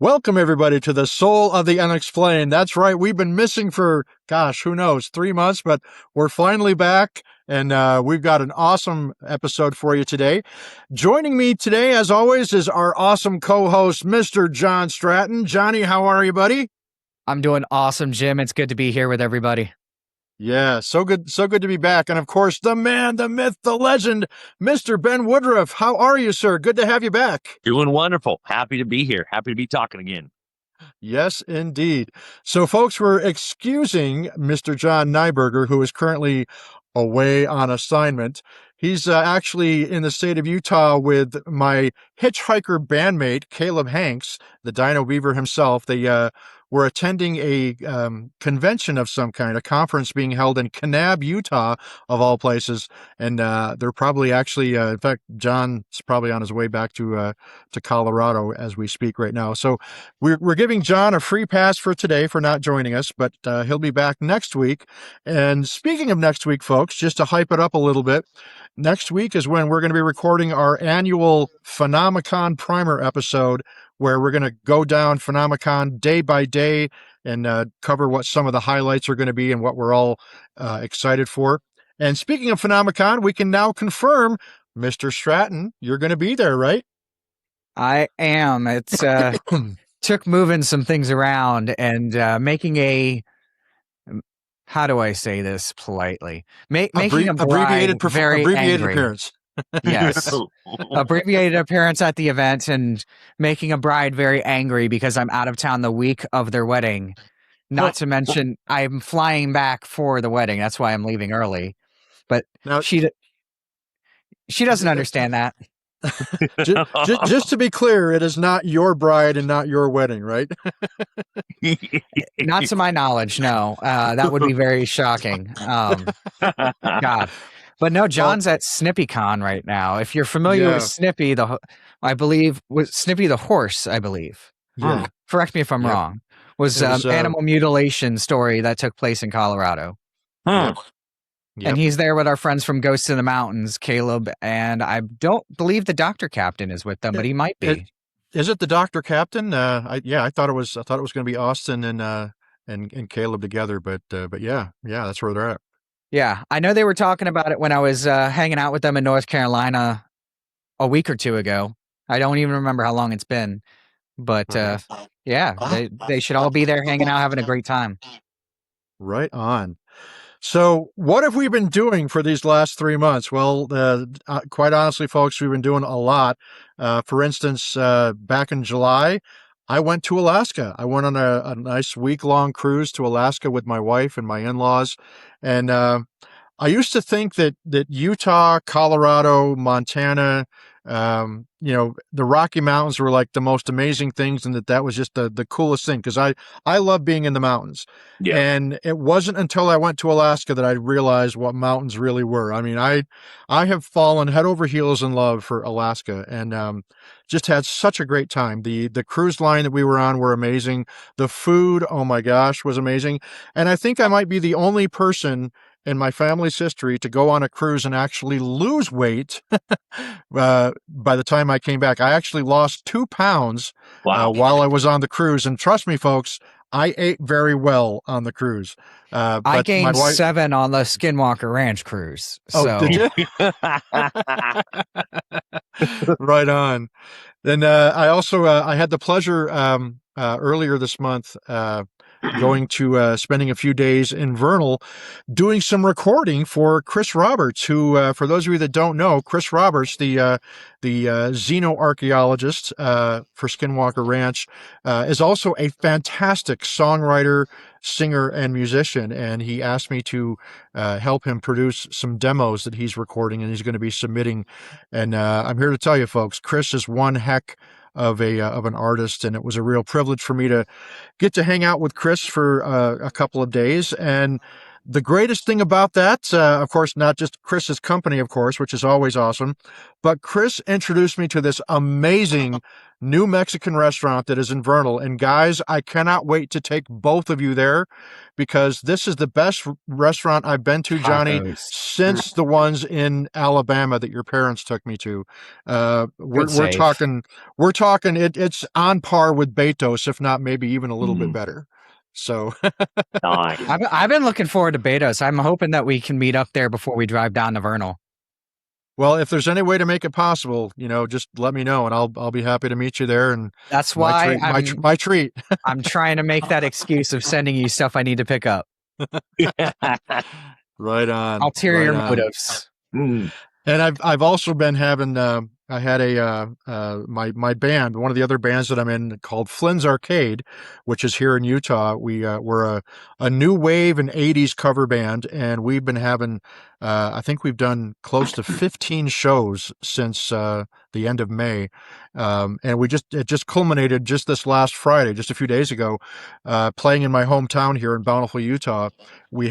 Welcome, everybody, to the Soul of the Unexplained. That's right. We've been missing for, who knows, 3 months, but we're finally back, and we've got an awesome episode for you today. Joining me today, as always, is our awesome co-host, Mr. Jon Stratton. Johnny, how are you, buddy? I'm doing awesome, Jim. It's good to be here with everybody. Yeah, so good to be back. And, of course, the man, the myth, the legend, Mr. Ben Woodruff. How are you, sir? Good to have you back. Doing wonderful. Happy to be here. Happy to be talking again. Yes, indeed. So, folks, we're excusing Mr. John Nyberger, who is currently away on assignment. He's actually in the state of Utah with my hitchhiker bandmate, Caleb Hanks, the Dino Beaver himself. They were attending a convention of some kind, a conference being held in Kanab, Utah, of all places. And they're probably actually, in fact, John's probably on his way back to Colorado as we speak right now. So we're giving John a free pass for today for not joining us, but he'll be back next week. And speaking of next week, folks, just to hype it up a little bit, next week is when we're going to be recording our annual PhenomeCon primer episode, where we're going to go down PhenomeCon day by day and cover what some of the highlights are going to be and what we're all excited for. And speaking of PhenomeCon, we can now confirm, Mr. Stratton, you're going to be there, right? I am. It's took moving some things around and making a, how do I say this politely? Making a bride very angry. Appearance. Yes. Abbreviated appearance at the event and making a bride very angry because I'm out of town the week of their wedding. Not to mention I'm flying back for the wedding. That's why I'm leaving early. But now, she doesn't understand that. Just to be clear, it is not your bride and not your wedding, right? Not to my knowledge, no. That would be very shocking. God. But no, John's at SnippyCon right now. If you're familiar with Snippy, I believe was Snippy the horse, I believe. Yeah. Correct me if I'm wrong. Was animal mutilation story that took place in Colorado. Yep. And he's there with our friends from Ghosts in the Mountains, Caleb, and I don't believe the Doctor Captain is with them, but he might be. Is it the Doctor Captain? I thought it was going to be Austin and Caleb together, but yeah, that's where they're at. Yeah, I know they were talking about it when I was hanging out with them in North Carolina a week or two ago. I don't even remember how long it's been. But they should all be there hanging out, having a great time. Right on. So what have we been doing for these last 3 months? Well, quite honestly, folks, we've been doing a lot. For instance, back in July, I went to Alaska. I went on a nice week-long cruise to Alaska with my wife and my in-laws. And I used to think that Utah, Colorado, Montana, the Rocky Mountains were like the most amazing things, and that was just the coolest thing, because I love being in the mountains. Yeah. And it wasn't until I went to Alaska that I realized what mountains really were. I mean, I have fallen head over heels in love for Alaska, and just had such a great time. The cruise line that we were on were amazing. The food, oh my gosh, was amazing. And I think I might be the only person in my family's history to go on a cruise and actually lose weight. By the time I came back, I actually lost 2 pounds while I was on the cruise. And trust me, folks, I ate very well on the cruise. I gained 7 on the Skinwalker Ranch cruise. Oh, did you? Right on. Then I also I had the pleasure earlier this month going to spending a few days in Vernal doing some recording for Chris Roberts, who, for those of you that don't know, Chris Roberts, the xenoarchaeologist for Skinwalker Ranch, is also a fantastic songwriter, singer, and musician. And he asked me to help him produce some demos that he's recording and he's going to be submitting. And I'm here to tell you, folks, Chris is one heck of an artist, and it was a real privilege for me to get to hang out with Chris for a couple of days. And The greatest thing about that, of course, not just Chris's company, of course, which is always awesome, but Chris introduced me to this amazing new Mexican restaurant that is in Vernal. And guys, I cannot wait to take both of you there because this is the best restaurant I've been to, Johnny, Tacos. since the ones in Alabama that your parents took me to. We're save. talking, it's on par with Betos, if not maybe even a little bit better. So Nice. I've been looking forward to Betos. I'm hoping that we can meet up there before we drive down to Vernal. well, if there's any way to make it possible, just let me know and I'll be happy to meet you there. And That's why my treat. I'm trying to make that excuse of sending you stuff I need to pick up. Right on. Ulterior right on. motives. Mm. And I've also been having I had my band, one of the other bands that I'm in called Flynn's Arcade, which is here in Utah. We're a new wave and 80s cover band, and we've been having I think we've done close to 15 shows since the end of May. And it just culminated just this last Friday, just a few days ago, playing in my hometown here in Bountiful, Utah. We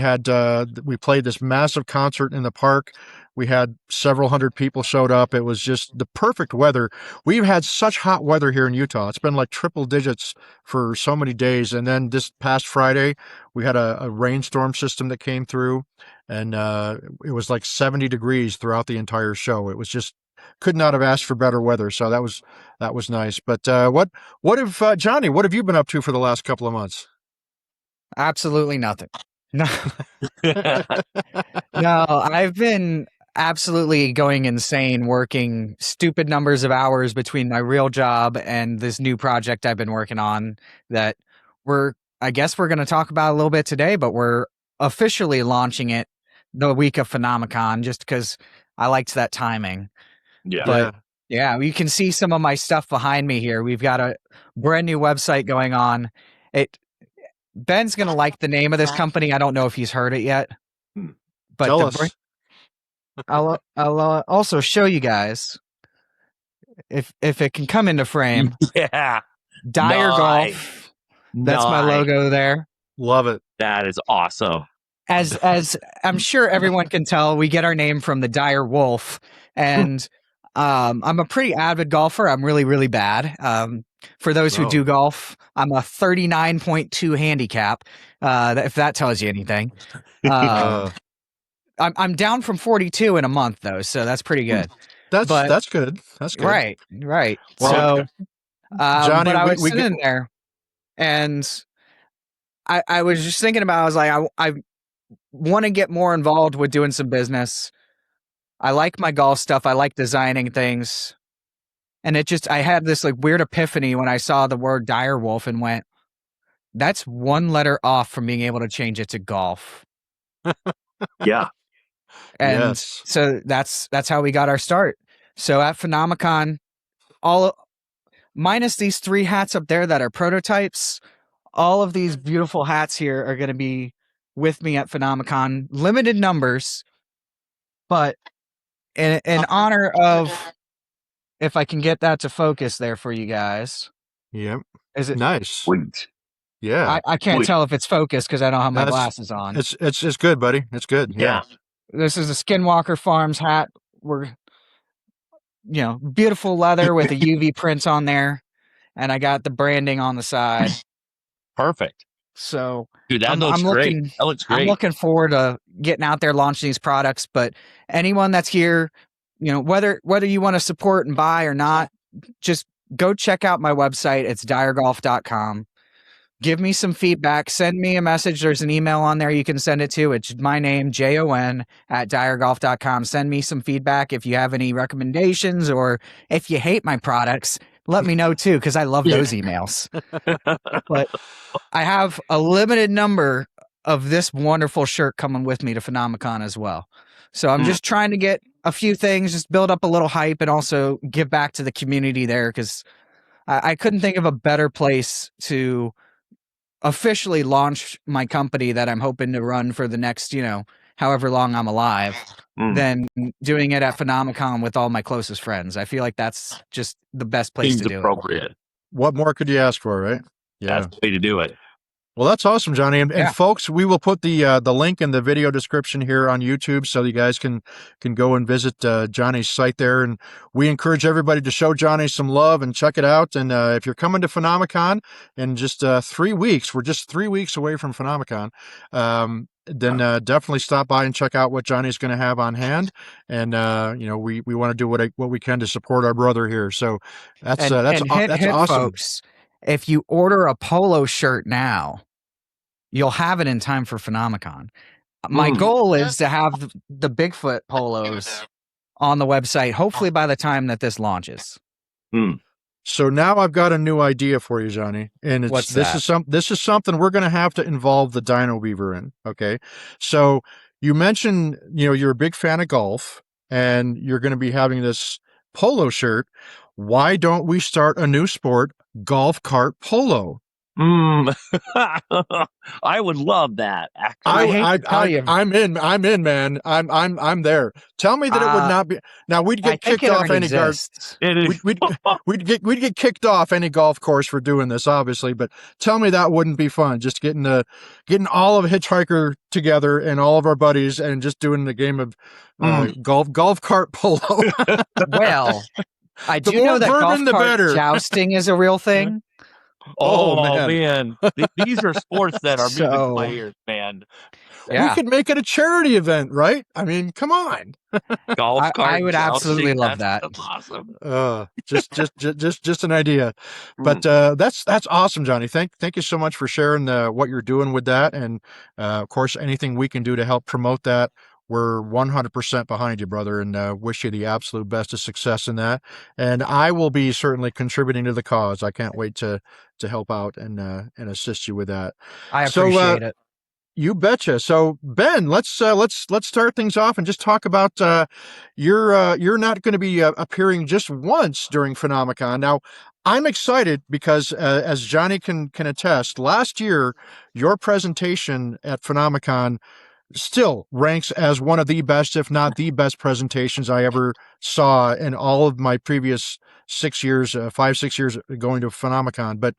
played this massive concert in the park. We had several hundred people showed up. It was just the perfect weather. We've had such hot weather here in Utah. It's been like triple digits for so many days. And then this past Friday, we had a rainstorm system that came through, and it was like 70 degrees throughout the entire show. It was just could not have asked for better weather. So that was nice. But what have Johnny? What have you been up to for the last couple of months? Absolutely nothing. No, no, I've been absolutely going insane working stupid numbers of hours between my real job and this new project I've been working on that I guess we're going to talk about a little bit today, but we're officially launching it the week of PhenomeCon just because I liked that timing. Yeah. But yeah, you can see some of my stuff behind me here. We've got a brand new website going on. Ben's going to like the name of this company. I don't know if he's heard it yet. But Tell us. I'll also show you guys if it can come into frame. Yeah. Dire Nice. Golf. That's my logo there. Love it. That is awesome. As I'm sure everyone can tell, we get our name from the dire wolf, and I'm a pretty avid golfer. I'm really, really bad. For those who do golf, I'm a 39.2 handicap. If that tells you anything. I'm down from 42 in a month though, so that's pretty good. That's good. That's good. Right. Well, so, Johnny, but I was sitting there, and I was just thinking about. I was like, I want to get more involved with doing some business. I like my golf stuff. I like designing things, and I had this like weird epiphany when I saw the word dire wolf and went, "That's one letter off from being able to change it to golf." Yeah. And so that's how we got our start. So at PhenomeCon, all minus these 3 hats up there that are prototypes, all of these beautiful hats here are going to be with me at PhenomeCon. Limited numbers, but in honor of, if I can get that to focus there for you guys. Yep. Is it nice? Sweet. Yeah. I can't tell if it's focused because I don't have my glasses on. It's good, buddy. It's good. Yeah. This is a Skinwalker Farms hat. Beautiful leather with a UV print on there, and I got the branding on the side. Perfect. So, dude, that looks great. That looks great. I'm looking forward to getting out there launching these products. But anyone that's here, whether you want to support and buy or not, just go check out my website. It's diregolf.com. Give me some feedback. Send me a message. There's an email on there you can send it to. It's my name, Jon, @diregolf.com. Send me some feedback if you have any recommendations, or if you hate my products, let me know too, because I love those emails. But I have a limited number of this wonderful shirt coming with me to PhenomeCon as well. So I'm just trying to get a few things, just build up a little hype, and also give back to the community there, because I couldn't think of a better place to officially launch my company that I'm hoping to run for the next, however long I'm alive, than doing it at PhenomeCon with all my closest friends. I feel like that's just the best place to do appropriate. What more could you ask for, right? Yeah. That's the way to do it. Well, that's awesome, Jonny. And folks, we will put the link in the video description here on YouTube, so you guys can go and visit Jonny's site there. And we encourage everybody to show Jonny some love and check it out. And if you're coming to PhenomeCon in just 3 weeks, we're just 3 weeks away from PhenomeCon. Then definitely stop by and check out what Jonny's going to have on hand. And we want to do what we can to support our brother here. So that's awesome, folks. If you order a polo shirt now, you'll have it in time for PhenomeCon. My goal is to have the Bigfoot polos on the website, hopefully by the time that this launches. So now I've got a new idea for you, Jonny, and this is something we're going to have to involve the Dino Beaver in. Okay, so you mentioned you're a big fan of golf, and you're going to be having this polo shirt. Why don't we start a new sport, golf cart polo? I would love that. Actually, I'm in, man. I'm there. Tell me that it would not be. Now we'd get kicked off any we'd get kicked off any golf course for doing this, obviously. But tell me that wouldn't be fun. Just getting all of Hitchhiker together and all of our buddies and just doing the game of golf cart polo. Well, I do know that golf cart jousting is a real thing. Oh man. These are sports that are moving players, man. Yeah. We could make it a charity event, right? I mean, come on. Golf cart. I would absolutely love that. That's awesome. Just an idea, but that's awesome, Jonny. Thank you so much for sharing what you're doing with that, and of course, anything we can do to help promote that. We're 100% behind you, brother, and wish you the absolute best of success in that. And I will be certainly contributing to the cause. I can't wait to help out and assist you with that. I appreciate it. You betcha. So Ben, let's start things off and just talk about you're not going to be appearing just once during PhenomeCon. Now, I'm excited because as Jonny can attest, last year your presentation at PhenomeCon still ranks as one of the best, if not the best presentations I ever saw in all of my previous 6 years, 5-6 years going to PhenomeCon. But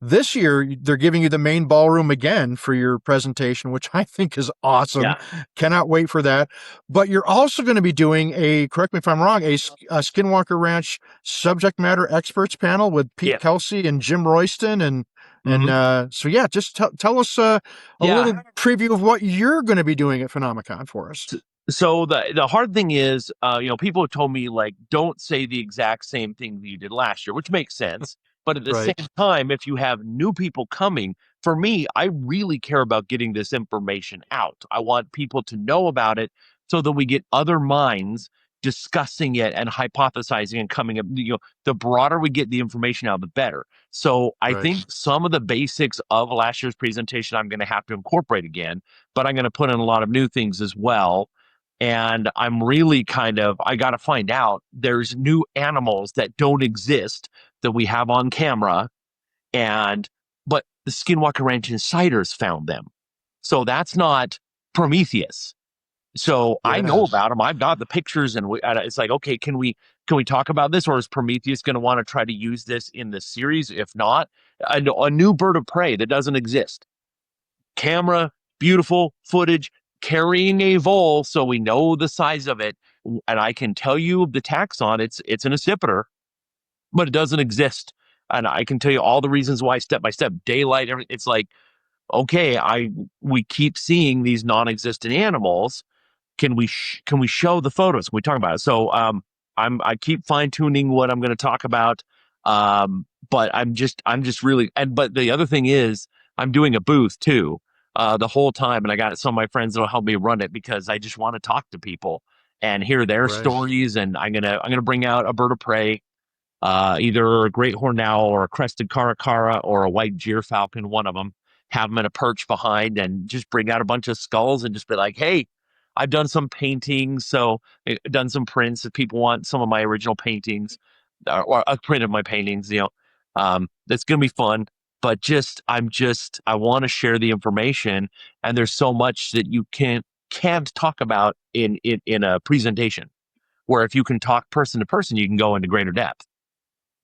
this year they're giving you the main ballroom again for your presentation, which I think is awesome. Yeah. Cannot wait for that. But you're also going to be doing correct me if I'm wrong, a Skinwalker Ranch subject matter experts panel with Pete Kelsey and Jim Royston and so yeah, just tell us a little preview of what you're going to be doing at PhenomeCon for us. So the hard thing is, people have told me, like, don't say the exact same thing that you did last year, which makes sense. But at the same time, if you have new people coming, for me, I really care about getting this information out. I want people to know about it so that we get other minds discussing it and hypothesizing and coming up. The broader we get the information out, the better. So I think some of the basics of last year's presentation I'm going to have to incorporate again, but I'm going to put in a lot of new things as well. And I'm really I got to find out, there's new animals that don't exist that we have on camera, but the Skinwalker Ranch Insiders found them. So that's not Prometheus. So I know about them. I've got the pictures, and it's like, okay, can we talk about this, or is Prometheus going to want to try to use this in the series? If not, a new bird of prey that doesn't exist. Camera, beautiful footage, carrying a vole, so we know the size of it, and I can tell you the taxon. It's an accipiter, but it doesn't exist, and I can tell you all the reasons why, step by step, daylight, everything. It's like, okay, we keep seeing these non-existent animals. Can we show the photos? Can we talk about it? So I keep fine tuning what I'm going to talk about, but I'm just really, but the other thing is I'm doing a booth too the whole time, and I got some of my friends that'll help me run it because I just want to talk to people and hear their stories, and I'm gonna bring out a bird of prey, either a great horned owl or a crested caracara or a white gyrfalcon, one of them. Have them in a perch behind and just bring out a bunch of skulls and just be like, hey, I've done some paintings, so I've done some prints. If people want some of my original paintings or a print of my paintings, that's going to be fun. But I want to share the information, and there's so much that you can't talk about in a presentation, where if you can talk person to person, you can go into greater depth.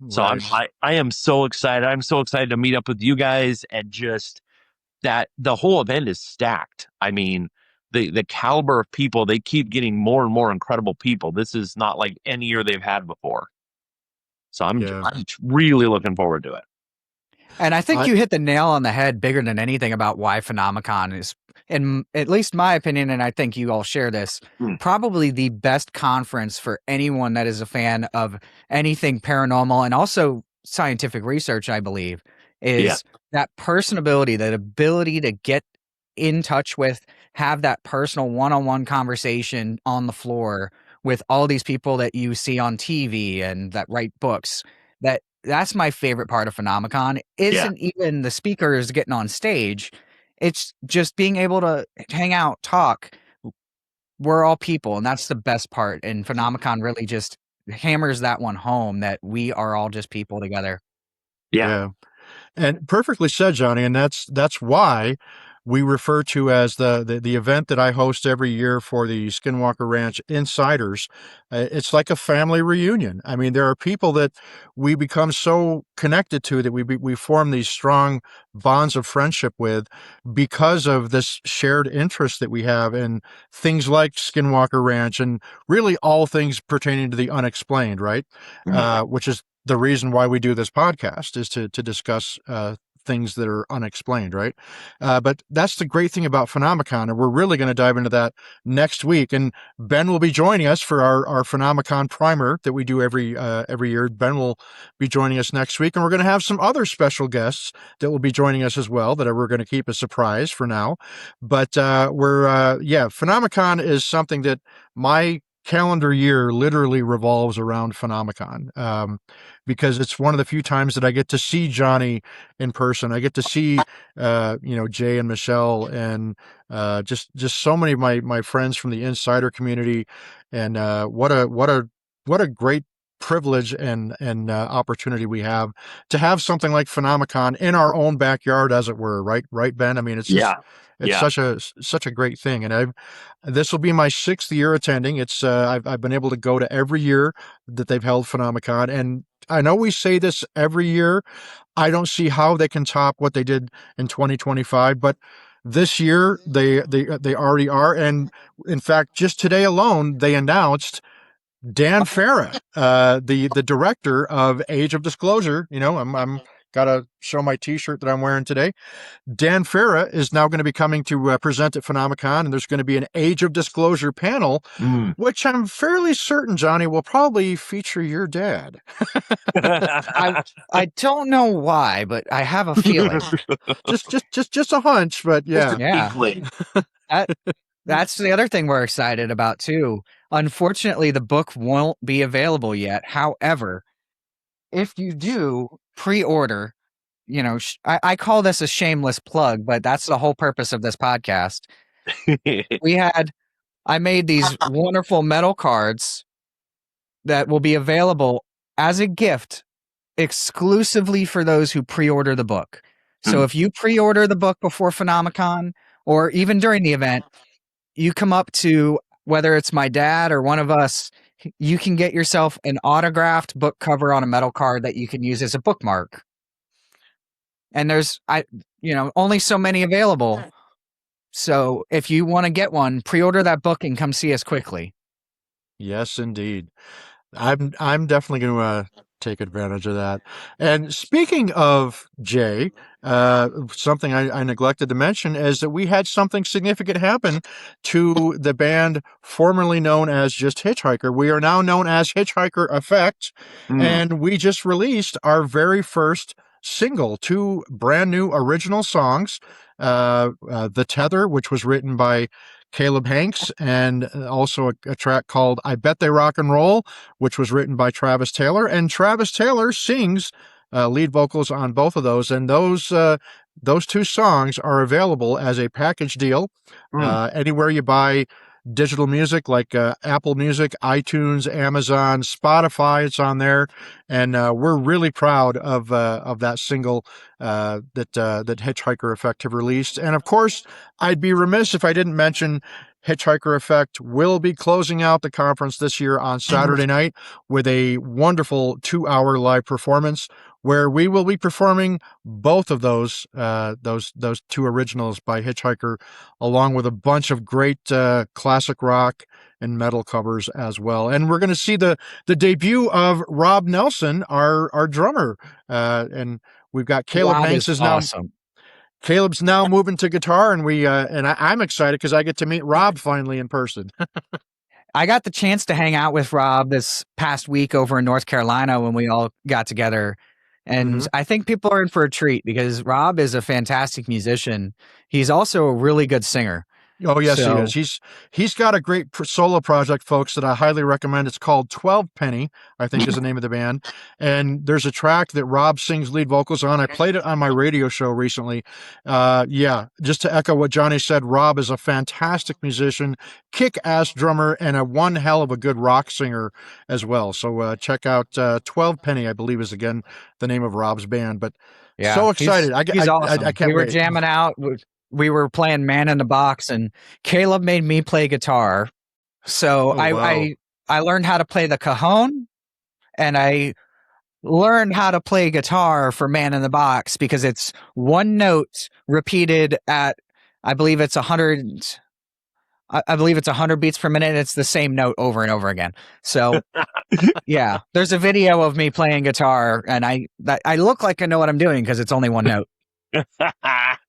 So I am so excited. I'm so excited to meet up with you guys and just that the whole event is stacked. I mean, the caliber of people, they keep getting more and more incredible people. This is not like any year they've had before. So I'm really looking forward to it. And I think you hit the nail on the head bigger than anything about why PhenomeCon is, in at least my opinion, and I think you all share this, probably the best conference for anyone that is a fan of anything paranormal and also scientific research, I believe, is that personability, that ability to get in touch with, have that personal one-on-one conversation on the floor with all these people that you see on TV and that write books. That's my favorite part of PhenomeCon. Isn't even the speakers getting on stage. It's just being able to hang out, talk. We're all people, and that's the best part. And PhenomeCon really just hammers that one home, that we are all just people together. Yeah. And perfectly said, Jonny. And that's why we refer to as the event that I host every year for the Skinwalker Ranch Insiders. It's like a family reunion. I mean, there are people that we become so connected to that we form these strong bonds of friendship with because of this shared interest that we have in things like Skinwalker Ranch and really all things pertaining to the unexplained, right? Which is the reason why we do this podcast, is to discuss things that are unexplained, right? But that's the great thing about PhenomeCon, and we're really going to dive into that next week. And Ben will be joining us for our PhenomeCon primer that we do every year. Ben will be joining us next week, and we're going to have some other special guests that will be joining us as well that we're going to keep a surprise for now. But PhenomeCon is something that my calendar year literally revolves around PhenomeCon, because it's one of the few times that I get to see Jonny in person. I get to see, Jay and Michelle and just so many of my friends from the insider community, and what a great privilege and opportunity we have to have something like PhenomeCon in our own backyard, as it were. Right, Ben? I mean, it's just. It's such a great thing, and this will be my 6th year attending. It's I've been able to go to every year that they've held PhenomeCon, and I know we say this every year. I don't see how they can top what they did in 2025, but this year they already are, and in fact, just today alone, they announced Dan Farah, the director of Age of Disclosure. I'm got to show my T-shirt that I'm wearing today. Dan Farah is now going to be coming to present at PhenomeCon, and there's going to be an Age of Disclosure panel, which I'm fairly certain, Jonny, will probably feature your dad. I don't know why, but I have a feeling. just a hunch, but yeah. That's the other thing we're excited about too. Unfortunately, the book won't be available yet. However, if you do pre-order, I call this a shameless plug, but that's the whole purpose of this podcast. I made these wonderful metal cards that will be available as a gift exclusively for those who pre-order the book. So if you pre-order the book before PhenomeCon or even during the event, you come up to, whether it's my dad or one of us, you can get yourself an autographed book cover on a metal card that you can use as a bookmark. And there's only so many available. So if you want to get one, pre-order that book and come see us quickly. Yes, indeed. I'm definitely going to take advantage of that. And speaking of Jay, something I neglected to mention is that we had something significant happen to the band formerly known as just Hitchhiker. We are now known as Hitchhiker Effect, and we just released our very first single, 2 brand new original songs. The Tether, which was written by Caleb Hanks, and also a track called I Bet They Rock and Roll, which was written by Travis Taylor. And Travis Taylor sings lead vocals on both of those. And those 2 songs are available as a package deal anywhere you buy digital music, like Apple Music, iTunes, Amazon, Spotify. It's on there, and we're really proud of that single that Hitchhiker Effect have released. And of course, I'd be remiss if I didn't mention Hitchhiker Effect will be closing out the conference this year on Saturday night with a wonderful 2-hour live performance where we will be performing both of those two originals by Hitchhiker, along with a bunch of great classic rock and metal covers as well. And we're going to see the debut of Rob Nelson, our drummer, and we've got Caleb Rob Banks is now. awesome. Caleb's now moving to guitar, and I'm excited because I get to meet Rob finally in person. I got the chance to hang out with Rob this past week over in North Carolina when we all got together. And I think people are in for a treat because Rob is a fantastic musician. He's also a really good singer. Oh, yes, he is. He's got a great solo project, folks, that I highly recommend. It's called 12 Penny, I think is the name of the band. And there's a track that Rob sings lead vocals on. I played it on my radio show recently. Just to echo what Johnny said, Rob is a fantastic musician, kick-ass drummer, and a one hell of a good rock singer as well. So check out 12 Penny, I believe is, again, the name of Rob's band. But so excited. He's awesome. I can't wait. We were jamming out. We were playing Man in the Box, and Caleb made me play guitar. So I learned how to play the cajon, and I learned how to play guitar for Man in the Box because it's one note repeated at, I believe it's 100. I believe it's 100 beats per minute. And it's the same note over and over again. So yeah, there's a video of me playing guitar, and I look like I know what I'm doing because it's only one note.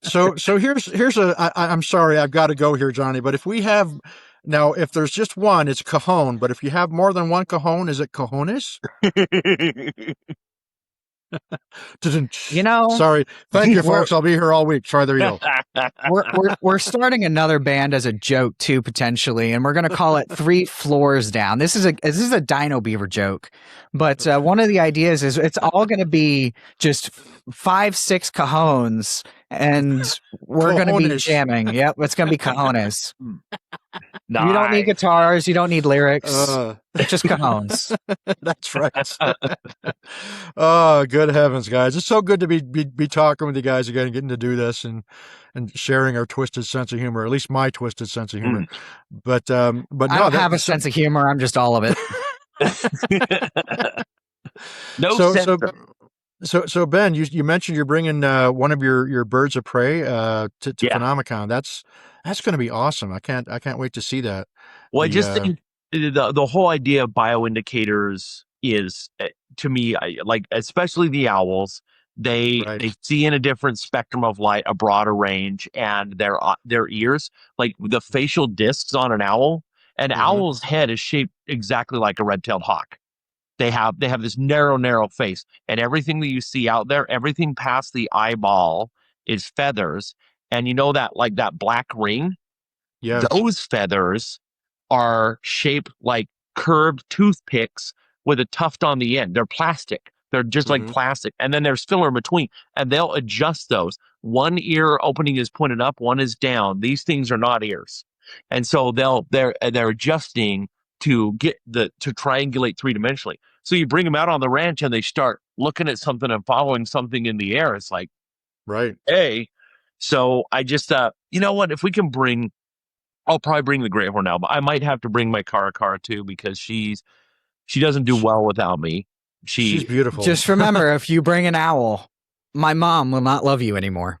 So here's I'm sorry, I've got to go here, Johnny, but if there's just one, it's cajon, but if you have more than one cajon, is it cajones? Sorry. Thank you, folks. I'll be here all week. Sorry, there you go. We're starting another band as a joke too, potentially, and we're going to call it 3 Floors Down. This is a Dino Beaver joke, but one of the ideas is it's all going to be just 5-6 cajones, and we're going to be jamming. Yep, it's going to be cajones. Nice. You don't need guitars. You don't need lyrics. Just cajones. That's right. Oh, good heavens, guys! It's so good to be talking with you guys again, getting to do this and sharing our twisted sense of humor. At least my twisted sense of humor. But I don't have a sense of humor. I'm just all of it. So Ben, you mentioned you're bringing one of your birds of prey to PhenomeCon. That's going to be awesome. I can't wait to see that. Well, I just think the whole idea of bioindicators is, to me, especially the owls. They see in a different spectrum of light, a broader range, and their ears, like the facial discs on an owl. An owl's head is shaped exactly like a red-tailed hawk. They have this narrow face, and everything that you see out there, everything past the eyeball is feathers. And you know that black ring? Yes. Those feathers are shaped like curved toothpicks with a tuft on the end. They're plastic. They're just like plastic. And then there's filler in between, and they'll adjust those. One ear opening is pointed up, one is down. These things are not ears. And so they're adjusting to triangulate 3-dimensionally. So you bring them out on the ranch and they start looking at something and following something in the air. It's like, right. Hey, so I just you know what? If we can I'll probably bring the Great Hornell, but I might have to bring my Cara too because she doesn't do well without me. She's beautiful. Just remember, if you bring an owl, my mom will not love you anymore.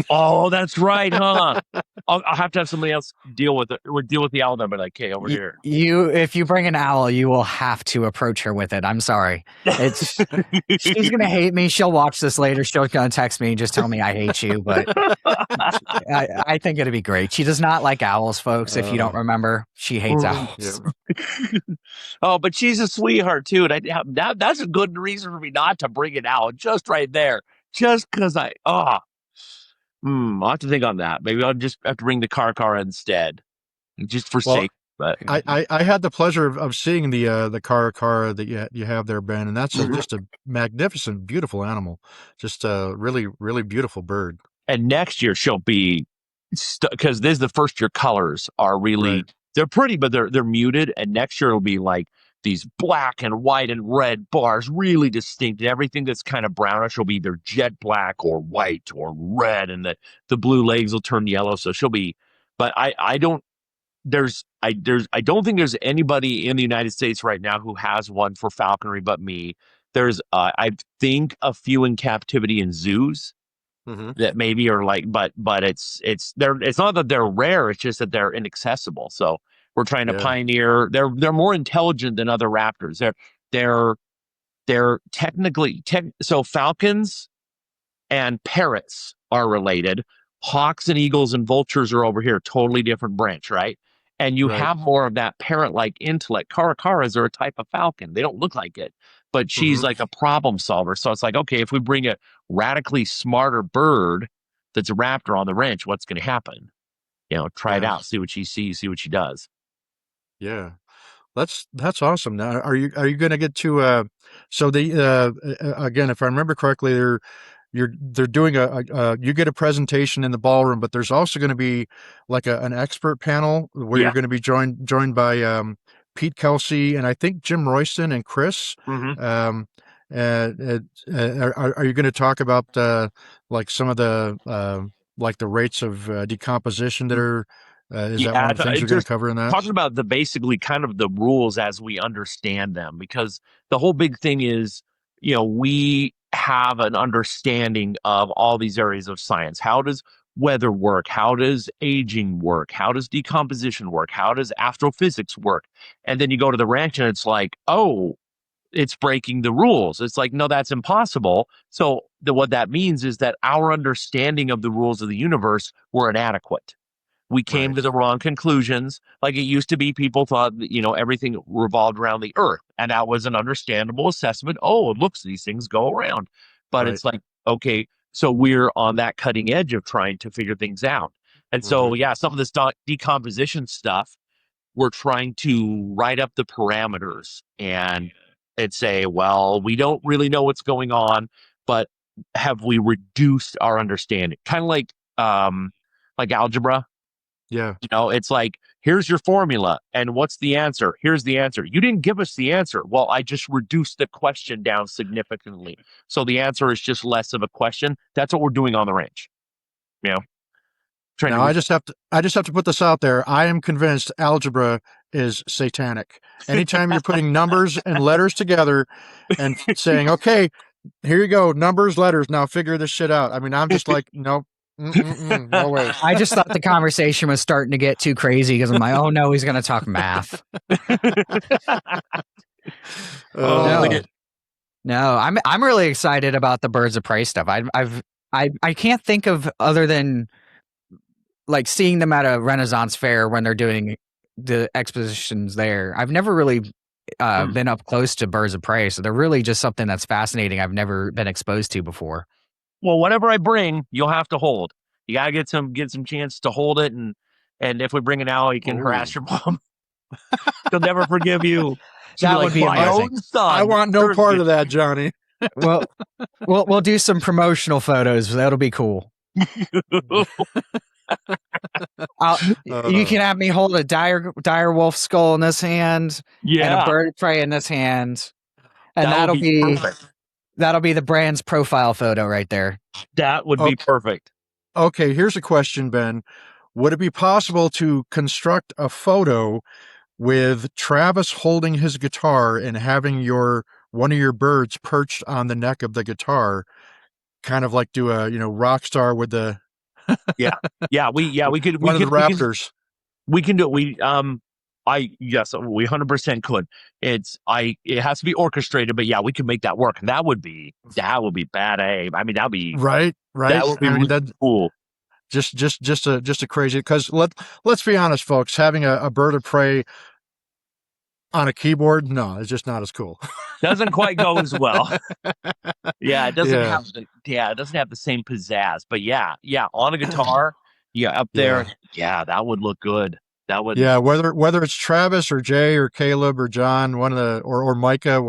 Oh, that's right, huh? I'll have to have somebody else deal with it. Deal with the owl number, like, hey, over here. If you bring an owl, you will have to approach her with it. I'm sorry. She's gonna hate me. She'll watch this later. She's gonna text me and just tell me I hate you. But I think it'd be great. She does not like owls, folks. If you don't remember, she hates owls. Yeah. Oh, but she's a sweetheart too, and that's a good reason for me not to bring an owl. Just right there, just because I'll have to think on that. Maybe I'll just have to bring the car instead, just for sake. But I had the pleasure of seeing the car that you have there, Ben, and that's just a magnificent, beautiful animal. Just a really, really beautiful bird. And next year she'll be, because this is the first year colors are really they're pretty, but they're muted. And next year it'll be like these black and white and red bars, really distinct. And everything that's kind of brownish will be either jet black or white or red, and the blue legs will turn yellow. So she'll be, but I don't think there's anybody in the United States right now who has one for falconry but me. There's, I think, a few in captivity in zoos that maybe are like, but it's not that they're rare. It's just that they're inaccessible. So we're trying to pioneer. They're more intelligent than other raptors. They're technically so falcons and parrots are related. Hawks and eagles and vultures are over here, totally different branch, right? And you have more of that parrot-like intellect. Caracaras are a type of falcon. They don't look like it, but she's like a problem solver. So it's like, okay, if we bring a radically smarter bird that's a raptor on the ranch, what's going to happen? Try it out, see what she sees, see what she does. Yeah. That's awesome. Now, are you going to get to so the again, if I remember correctly, they're doing you get a presentation in the ballroom, but there's also going to be like an expert panel where you're going to be joined by Pete Kelsey and I think Jim Royston and Chris. Are you going to talk about like some of the like the rates of decomposition that are is that one of the things you're going to cover in that? Talking about basically kind of the rules as we understand them, because the whole big thing is, we have an understanding of all these areas of science. How does weather work? How does aging work? How does decomposition work? How does astrophysics work? And then you go to the ranch and it's like, oh, it's breaking the rules. It's like, no, that's impossible. So what that means is that our understanding of the rules of the universe were inadequate. We came to the wrong conclusions. Like it used to be, people thought that, everything revolved around the earth. And that was an understandable assessment. Oh, it looks, these things go around. But it's like, okay, so we're on that cutting edge of trying to figure things out. And so, some of this decomposition stuff, we're trying to write up the parameters and say, well, we don't really know what's going on, but have we reduced our understanding? Kind of like algebra. Yeah. It's like, here's your formula. And what's the answer? Here's the answer. You didn't give us the answer. Well, I just reduced the question down significantly. So the answer is just less of a question. That's what we're doing on the ranch. Now, I just have to put this out there. I am convinced algebra is satanic. Anytime you're putting numbers and letters together and saying, okay, here you go, numbers, letters, now figure this shit out. I mean, I'm just like, nope. No way. I just thought the conversation was starting to get too crazy because I'm like, oh no, he's going to talk math. No, I'm really excited about the birds of prey stuff. I can't think of other than like seeing them at a Renaissance fair when they're doing the expositions there. I've never really been up close to birds of prey, so they're really just something that's fascinating. I've never been exposed to before. Well, whatever I bring, you'll have to hold. You gotta get some chance to hold it, and if we bring an owl, you can harass your mom. She'll never forgive you. That would be amazing. I want no part of that, Johnny. Well, we'll do some promotional photos. That'll be cool. You can have me hold a dire wolf skull in this hand, and a bird of prey in this hand, and that'll be perfect. That'll be the brand's profile photo right there. That would be perfect. Okay, here's a question, Ben. Would it be possible to construct a photo with Travis holding his guitar and having one of your birds perched on the neck of the guitar, kind of like do a rock star with the we could one of the raptors. We can do it. We 100% could. It has to be orchestrated, but we can make that work. And that would be bad. I mean, that'd be right. That would be really cool. Just a crazy, because let's be honest, folks, having a bird of prey on a keyboard, no, it's just not as cool. Doesn't quite go as well. It doesn't have it doesn't have the same pizzazz. But on a guitar, up there, that would look good. That would whether it's Travis or Jay or Caleb or John, one of the or Micah,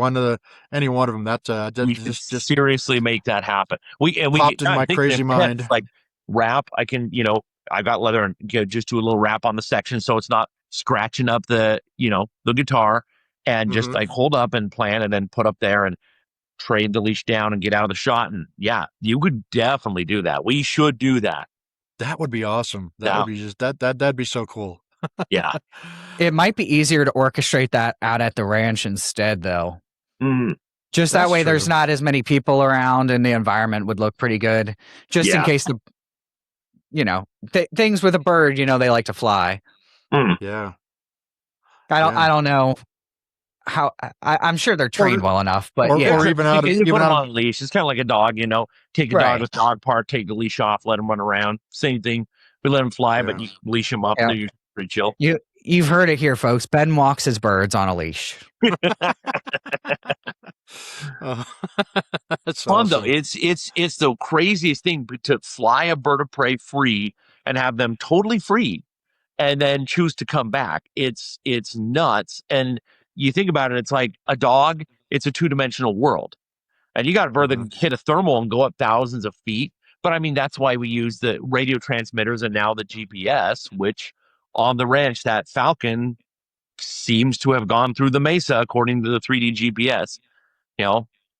any one of them, that we just seriously make that happen. We popped in my crazy mind. Like wrap, I can I got leather and just do a little wrap on the section so it's not scratching up the the guitar, and just like hold up and plan, and then put up there and trade the leash down and get out of the shot. And you could definitely do that. We should do that. That would be awesome. Would be just that'd be so cool. It might be easier to orchestrate that out at the ranch instead, though. Just That's that way true. there's not as many people around and the environment would look pretty good. Just in case things with a bird, they like to fly. Yeah. I don't know how I'm sure they're trained well enough, but or even out of you put them out on a leash. It's kind of like a dog, take a dog with dog park, take the leash off, let them run around. Same thing. We let them fly, but you leash them up. They're pretty chill. You've heard it here, folks. Ben walks his birds on a leash. That's fun awesome. though. It's the craziest thing to fly a bird of prey free and have them totally free and then choose to come back. It's nuts. And you think about it, it's like a dog, it's a two-dimensional world. And you got a bird that can hit a thermal and go up thousands of feet. But I mean, that's why we use the radio transmitters and now the GPS, which on the ranch, that falcon seems to have gone through the mesa according to the 3D GPS.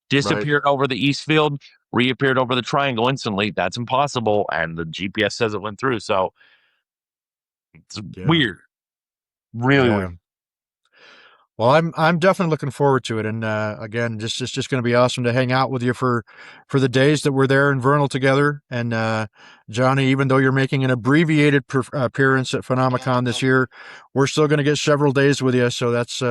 Disappeared over the east field, reappeared over the triangle instantly. That's impossible. And the GPS says it went through. So it's weird. Really weird. Well, I'm definitely looking forward to it, and again, it's just going to be awesome to hang out with you for the days that we're there in Vernal together. And Jonny, even though you're making an abbreviated appearance at PhenomeCon this year, we're still going to get several days with you. So that's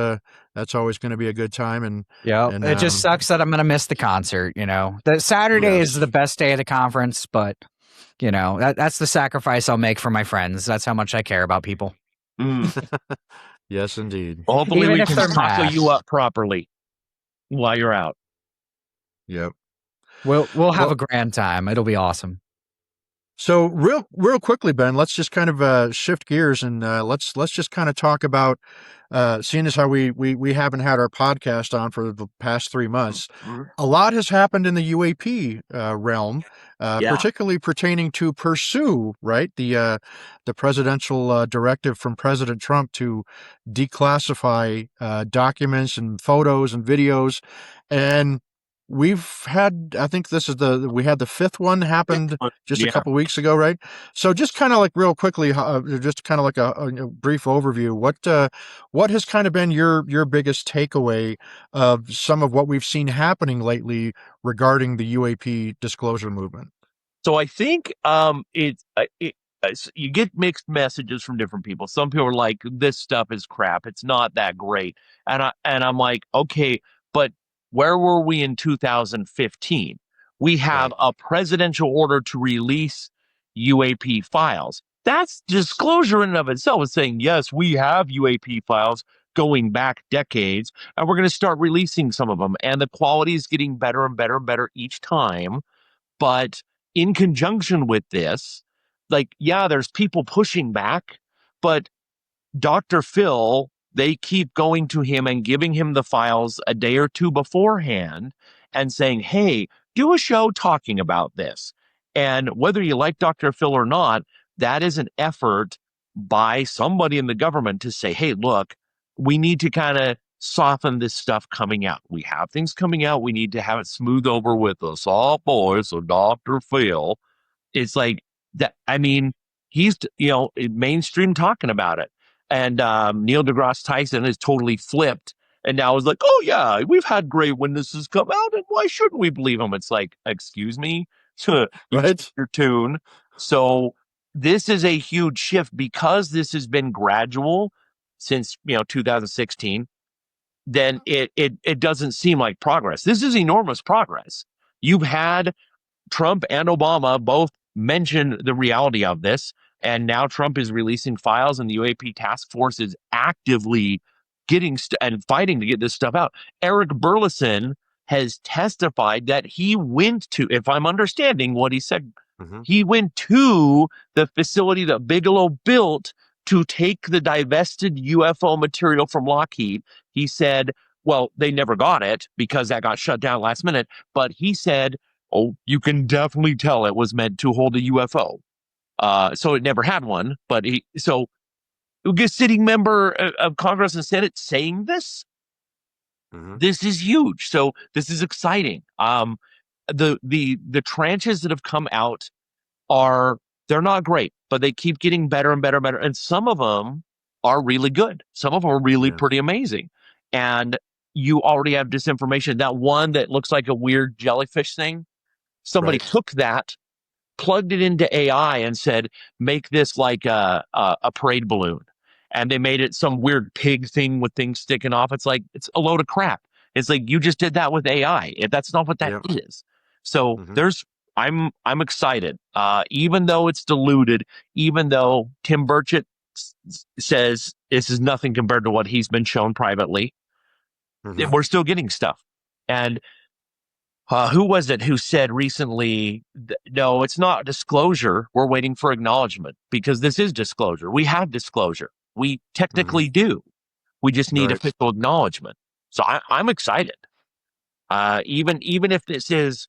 always going to be a good time. And it just sucks that I'm going to miss the concert. The Saturday is the best day of the conference, but that's the sacrifice I'll make for my friends. That's how much I care about people. Yes, indeed. Well, hopefully we can tackle you up properly while you're out. Yep. We'll have a grand time. It'll be awesome. So real quickly, Ben, let's just kind of shift gears and let's just kind of talk about seeing as how we haven't had our podcast on for the past 3 months. A lot has happened in the UAP realm, particularly pertaining to Pursue, right? The presidential directive from President Trump to declassify documents and photos and videos. And we've had, I think we had the 5th one happened just a couple weeks ago, right? So just kind of like real quickly, just kind of like a brief overview. What has kind of been your biggest takeaway of some of what we've seen happening lately regarding the UAP disclosure movement? So I think you get mixed messages from different people. Some people are like, "This stuff is crap. It's not that great," and I'm like, "Okay, but where were we in 2015? We have a presidential order to release UAP files. That's disclosure in and of itself. It's saying, yes, we have UAP files going back decades, and we're going to start releasing some of them. And the quality is getting better and better and better each time. But in conjunction with this, there's people pushing back, but Dr. Phil, they keep going to him and giving him the files a day or two beforehand and saying, hey, do a show talking about this. And whether you like Dr. Phil or not, that is an effort by somebody in the government to say, hey, look, we need to kind of soften this stuff coming out. We have things coming out. We need to have it smooth over with a soft voice of Dr. Phil. It's like that. I mean, he's, mainstream talking about it. And Neil deGrasse Tyson is totally flipped. And now is like, oh, yeah, we've had great witnesses come out. And why shouldn't we believe them? It's like, excuse me, right? Your tune. So this is a huge shift because this has been gradual since, 2016. Then it doesn't seem like progress. This is enormous progress. You've had Trump and Obama both mention the reality of this. And now Trump is releasing files and the UAP task force is actively getting and fighting to get this stuff out. Eric Burleson has testified that he went to, if I'm understanding what he said, he went to the facility that Bigelow built to take the divested UFO material from Lockheed. He said, well, they never got it because that got shut down last minute. But he said, oh, you can definitely tell it was meant to hold a UFO. So it never had one. But a sitting member of Congress and Senate saying this, this is huge. So this is exciting. The tranches that have come out they're not great, but they keep getting better and better and better. And some of them are really good. Some of them are really pretty amazing. And you already have disinformation. That one that looks like a weird jellyfish thing, somebody took that, plugged it into AI and said, make this like a parade balloon. And they made it some weird pig thing with things sticking off. It's like, it's a load of crap. It's like, you just did that with AI. That's not what that is. So I'm excited. Even though it's diluted, even though Tim Burchett says this is nothing compared to what he's been shown privately, we're still getting stuff. And who was it who said recently, no, it's not disclosure. We're waiting for acknowledgement, because this is disclosure. We have disclosure. We technically do. We just need official acknowledgement. So I'm excited. Even if this is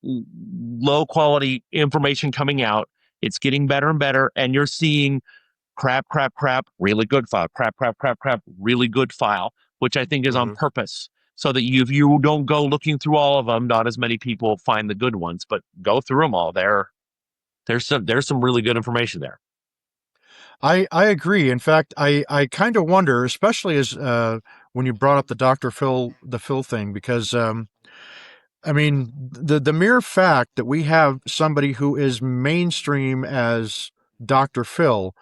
low quality information coming out, it's getting better and better. And you're seeing crap, really good file, crap, really good file, which I think is on purpose. So that if you don't go looking through all of them, not as many people find the good ones, but go through them all. There's some really good information there. I agree. In fact, I kind of wonder, especially as when you brought up the Phil thing, because I mean, the mere fact that we have somebody who is mainstream as Dr. Phil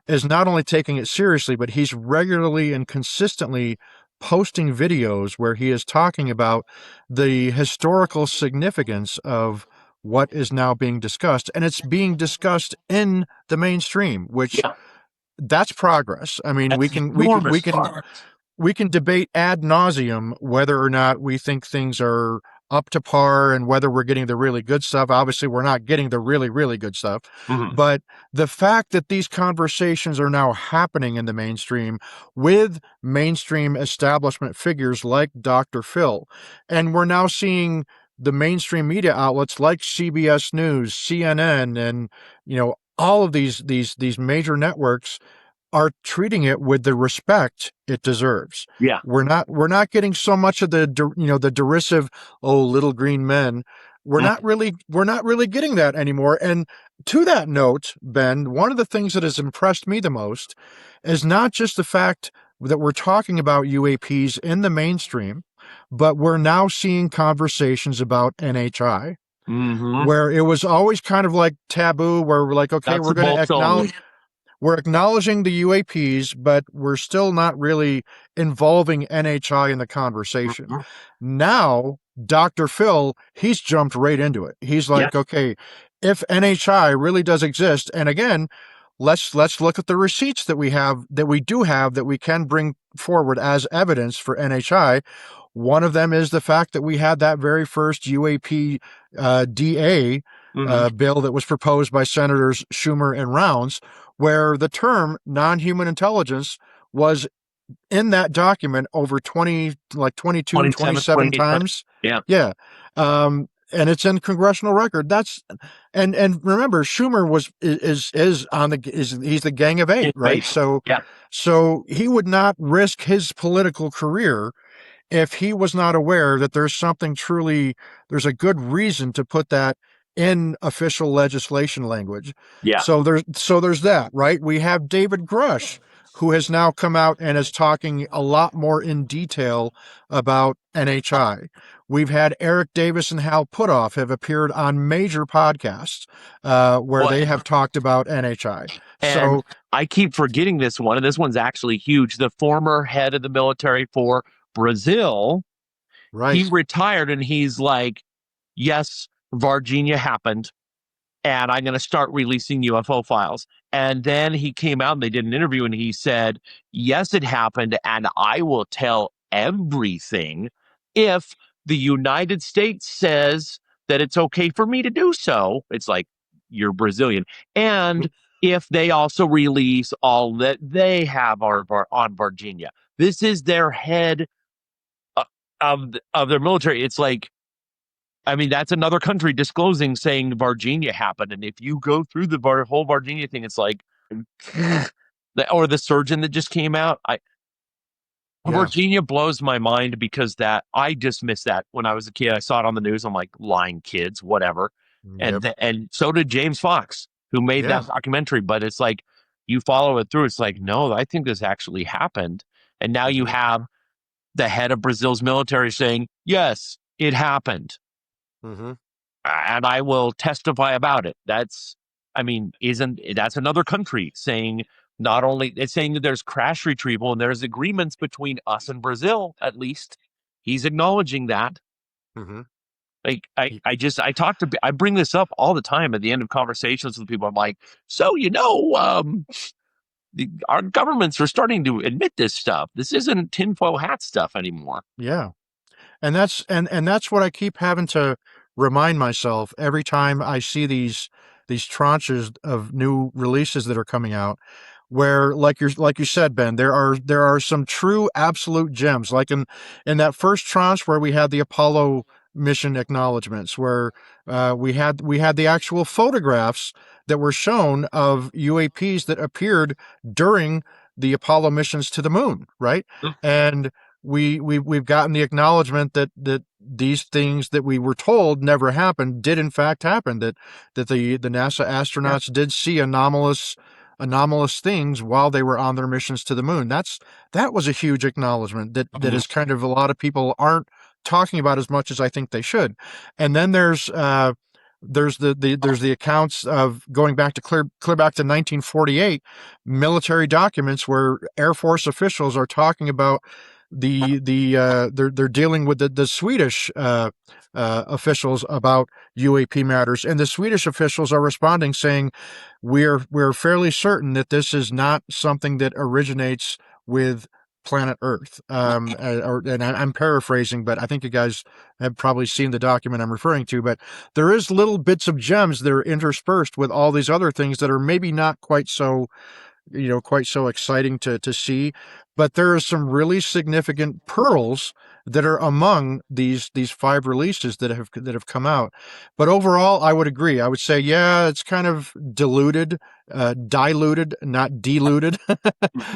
is not only taking it seriously, but he's regularly and consistently posting videos where he is talking about the historical significance of what is now being discussed. And it's being discussed in the mainstream, which that's progress. I mean, we can debate ad nauseum whether or not we think things are up to par and whether we're getting the really good stuff. Obviously, we're not getting the really, really good stuff. But the fact that these conversations are now happening in the mainstream with mainstream establishment figures like Dr. Phil, and we're now seeing the mainstream media outlets like CBS News, CNN, and all of these major networks are treating it with the respect it deserves. Yeah. We're not getting so much of the derisive, oh, little green men. We're not really getting that anymore. And to that note, Ben, one of the things that has impressed me the most is not just the fact that we're talking about UAPs in the mainstream, but we're now seeing conversations about NHI, where it was always kind of like taboo, where we're like, okay, we're going to acknowledge. We're acknowledging the UAPs, but we're still not really involving NHI in the conversation. Now, Dr. Phil, he's jumped right into it. He's like, okay, if NHI really does exist, and again, let's look at the receipts that we do have that we can bring forward as evidence for NHI. One of them is the fact that we had that very first UAP DA bill that was proposed by Senators Schumer and Rounds, where the term non-human intelligence was in that document over 27 times. Yeah. And it's in congressional record. And remember, Schumer is he's the Gang of Eight, right? So he would not risk his political career if he was not aware that there's a good reason to put that in official legislation language. So there's that, right? We have David Grush, who has now come out and is talking a lot more in detail about NHI. We've had Eric Davis and Hal Puthoff have appeared on major podcasts where they have talked about NHI. And I keep forgetting this one, and this one's actually huge. The former head of the military for Brazil, he retired, and he's like, yes, Varginha happened, and I'm going to start releasing UFO files. And then he came out and they did an interview, and he said, yes, it happened, and I will tell everything if the United States says that it's okay for me to do so. It's like, you're Brazilian. And if they also release all that they have on Varginha. This is their head of their military. It's like, I mean, that's another country disclosing, saying Varginha happened. And if you go through the whole Varginha thing, it's like, or the surgeon that just came out. Varginha blows my mind, because that I just missed that when I was a kid. I saw it on the news. I'm like, lying kids, whatever. And so did James Fox, who made that documentary. But it's like, you follow it through. It's like, no, I think this actually happened. And now you have the head of Brazil's military saying, yes, it happened. Mm-hmm. And I will testify about it. That's another country saying, not only it's saying that there's crash retrieval and there's agreements between us and Brazil, at least. He's acknowledging that. Mm-hmm. Like I bring this up all the time at the end of conversations with people. I'm like, so our governments are starting to admit this stuff. This isn't tinfoil hat stuff anymore. Yeah. And that's what I keep having to remind myself every time I see these tranches of new releases that are coming out, where like you said, Ben, there are some true absolute gems, like in that first tranche where we had the Apollo mission acknowledgements, where we had the actual photographs that were shown of UAPs that appeared during the Apollo missions to the moon, right? And we've gotten the acknowledgement that these things that we were told never happened did in fact happen, that the NASA astronauts did see anomalous things while they were on their missions to the moon. That was a huge acknowledgement that is kind of a lot of people aren't talking about as much as I think they should. And then there's the accounts of going back to clear back to 1948 military documents where Air Force officials are talking about they're dealing with the Swedish officials about UAP matters, and the Swedish officials are responding saying we're fairly certain that this is not something that originates with planet Earth. And I'm paraphrasing, but I think you guys have probably seen the document I'm referring to. But there is little bits of gems that are interspersed with all these other things that are maybe not quite so exciting to see, but there are some really significant pearls that are among these 5 releases that have come out. But overall, I would agree. I would say, yeah, it's kind of diluted, not diluted.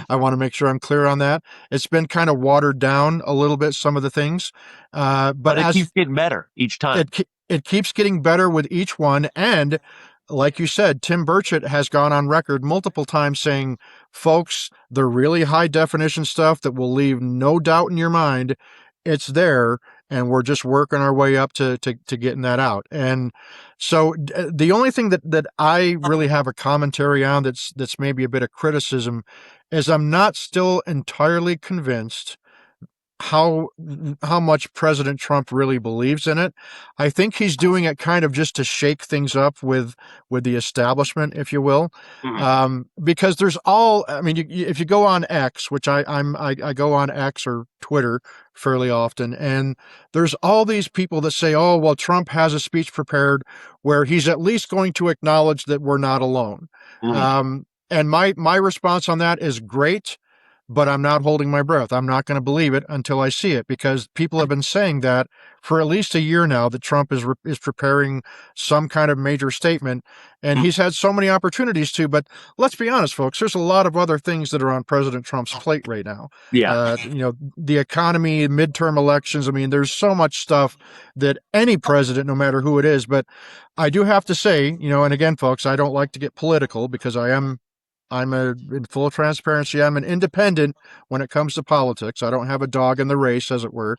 I want to make sure I'm clear on that. It's been kind of watered down a little bit, some of the things, but it keeps getting better each time. It keeps getting better with each one, and like you said, Tim Burchett has gone on record multiple times saying, folks, the really high definition stuff that will leave no doubt in your mind, it's there, and we're just working our way up to getting that out. And so the only thing that I really have a commentary on that's maybe a bit of criticism is I'm not still entirely convinced how much President Trump really believes in it. I think he's doing it kind of just to shake things up with the establishment, if you will, because there's if you go on X, which I go on X or Twitter fairly often, and there's all these people that say, oh, well, Trump has a speech prepared where he's at least going to acknowledge that we're not alone. And my response on that is great, but I'm not holding my breath. I'm not going to believe it until I see it, because people have been saying that for at least a year now, that Trump is preparing some kind of major statement, and he's had so many opportunities to. But let's be honest, folks, there's a lot of other things that are on President Trump's plate right now. Yeah. The economy, midterm elections. I mean, there's so much stuff that any president, no matter who it is. But I do have to say, and again, folks, I don't like to get political because in full transparency, I'm an independent when it comes to politics. I don't have a dog in the race, as it were.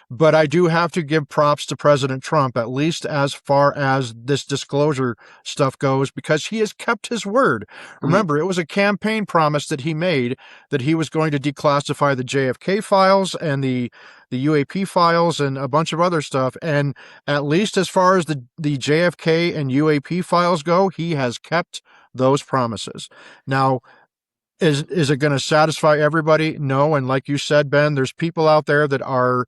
But I do have to give props to President Trump, at least as far as this disclosure stuff goes, because he has kept his word. Remember, it was a campaign promise that he made that he was going to declassify the JFK files and the UAP files and a bunch of other stuff. And at least as far as the JFK and UAP files go, he has kept those promises. Now, is it going to satisfy everybody? No. And like you said, Ben, there's people out there that are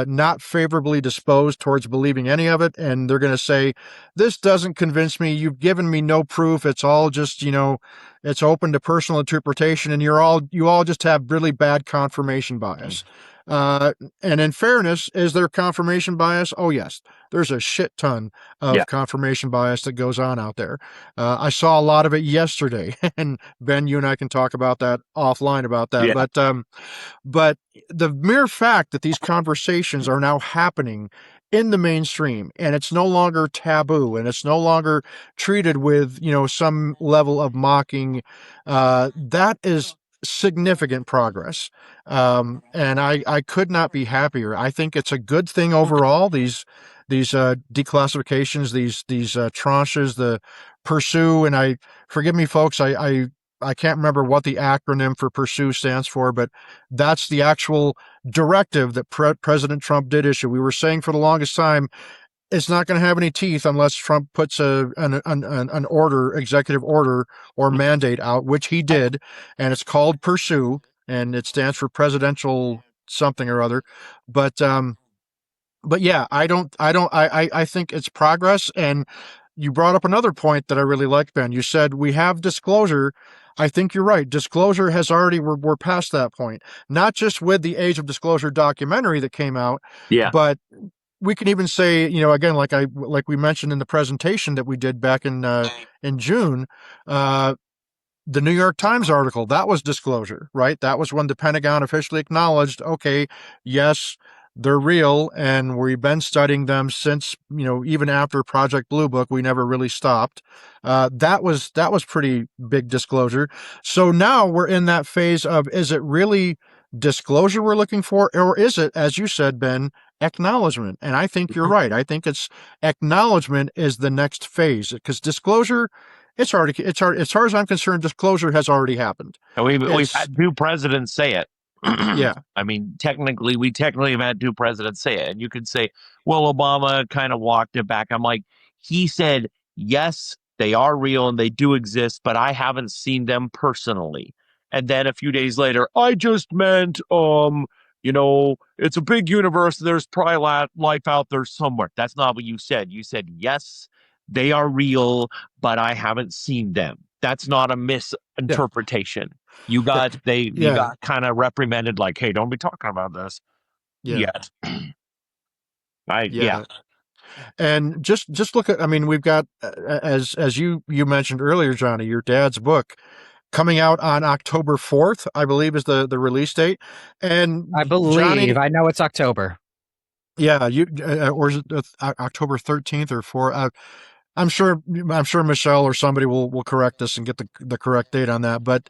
not favorably disposed towards believing any of it. And they're going to say, this doesn't convince me. You've given me no proof. It's all just, it's open to personal interpretation. And you all just have really bad confirmation bias. And in fairness, is there confirmation bias? Oh, yes. There's a shit ton of confirmation bias that goes on out there. I saw a lot of it yesterday, and Ben, you and I can talk about that offline about that. Yeah. But the mere fact that these conversations are now happening in the mainstream, and it's no longer taboo, and it's no longer treated with, some level of mocking, that is significant progress. And I could not be happier. I think it's a good thing overall. These declassifications, these tranches, the pursue, and forgive me, folks, I can't remember what the acronym for pursue stands for, but that's the actual directive that President Trump did issue. We were saying for the longest time, it's not going to have any teeth unless Trump puts an order, executive order or mandate out, which he did, and it's called pursue, and it stands for presidential something or other. But yeah, I think it's progress. And you brought up another point that I really like, Ben. You said we have disclosure. I think you're right. Disclosure has already, we're past that point, not just with the Age of Disclosure documentary that came out, but we can even say, again, like we mentioned in the presentation that we did back in June, the New York Times article, that was disclosure, right? That was when the Pentagon officially acknowledged, okay, yes, they're real, and we've been studying them since, even after Project Blue Book, we never really stopped. That was pretty big disclosure. So now we're in that phase of, is it really disclosure we're looking for, or is it, as you said, Ben, acknowledgement? And I think you're right. I think it's acknowledgement is the next phase, because disclosure, it's already, as far as I'm concerned, disclosure has already happened. And we've had two presidents say it. Yeah. I mean, we technically have had two presidents say it. And you could say, well, Obama kind of walked it back. I'm like, he said, yes, they are real and they do exist, but I haven't seen them personally. And then a few days later, I just meant, it's a big universe. There's probably life out there somewhere. That's not what you said. You said, yes, they are real, but I haven't seen them. That's not a misinterpretation. Yeah. You got kind of reprimanded, like, hey, don't be talking about this yet. Yeah. And just look at, we've got, as you mentioned earlier, Johnny, your dad's book coming out on October 4th, I believe is the release date. And I believe, Johnny, I know it's October. Yeah, or is it October 13th or 4th? I'm sure Michelle or somebody will correct us and get the correct date on that. But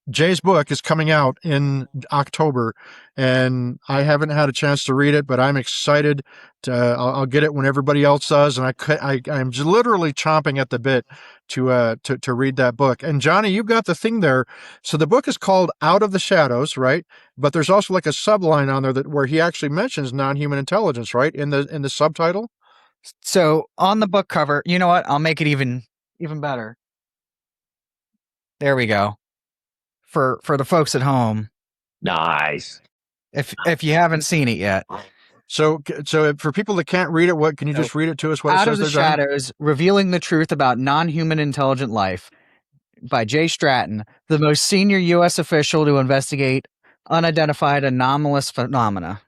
Jay's book is coming out in October, and I haven't had a chance to read it, but I'm excited. I'll get it when everybody else does, and I'm literally chomping at the bit to read that book. And Johnny, you've got the thing there. So the book is called Out of the Shadows, right? But there's also like a subline on there where he actually mentions non-human intelligence, right? In the subtitle. So on the book cover, you know what? I'll make it even better. There we go. For the folks at home. Nice. If you haven't seen it yet. So for people that can't read it, what can you just read it to us? What Out it says of the Shadows, Revealing the Truth About Non-Human Intelligent Life by Jon Stratton, the most senior U.S. official to investigate unidentified anomalous phenomena.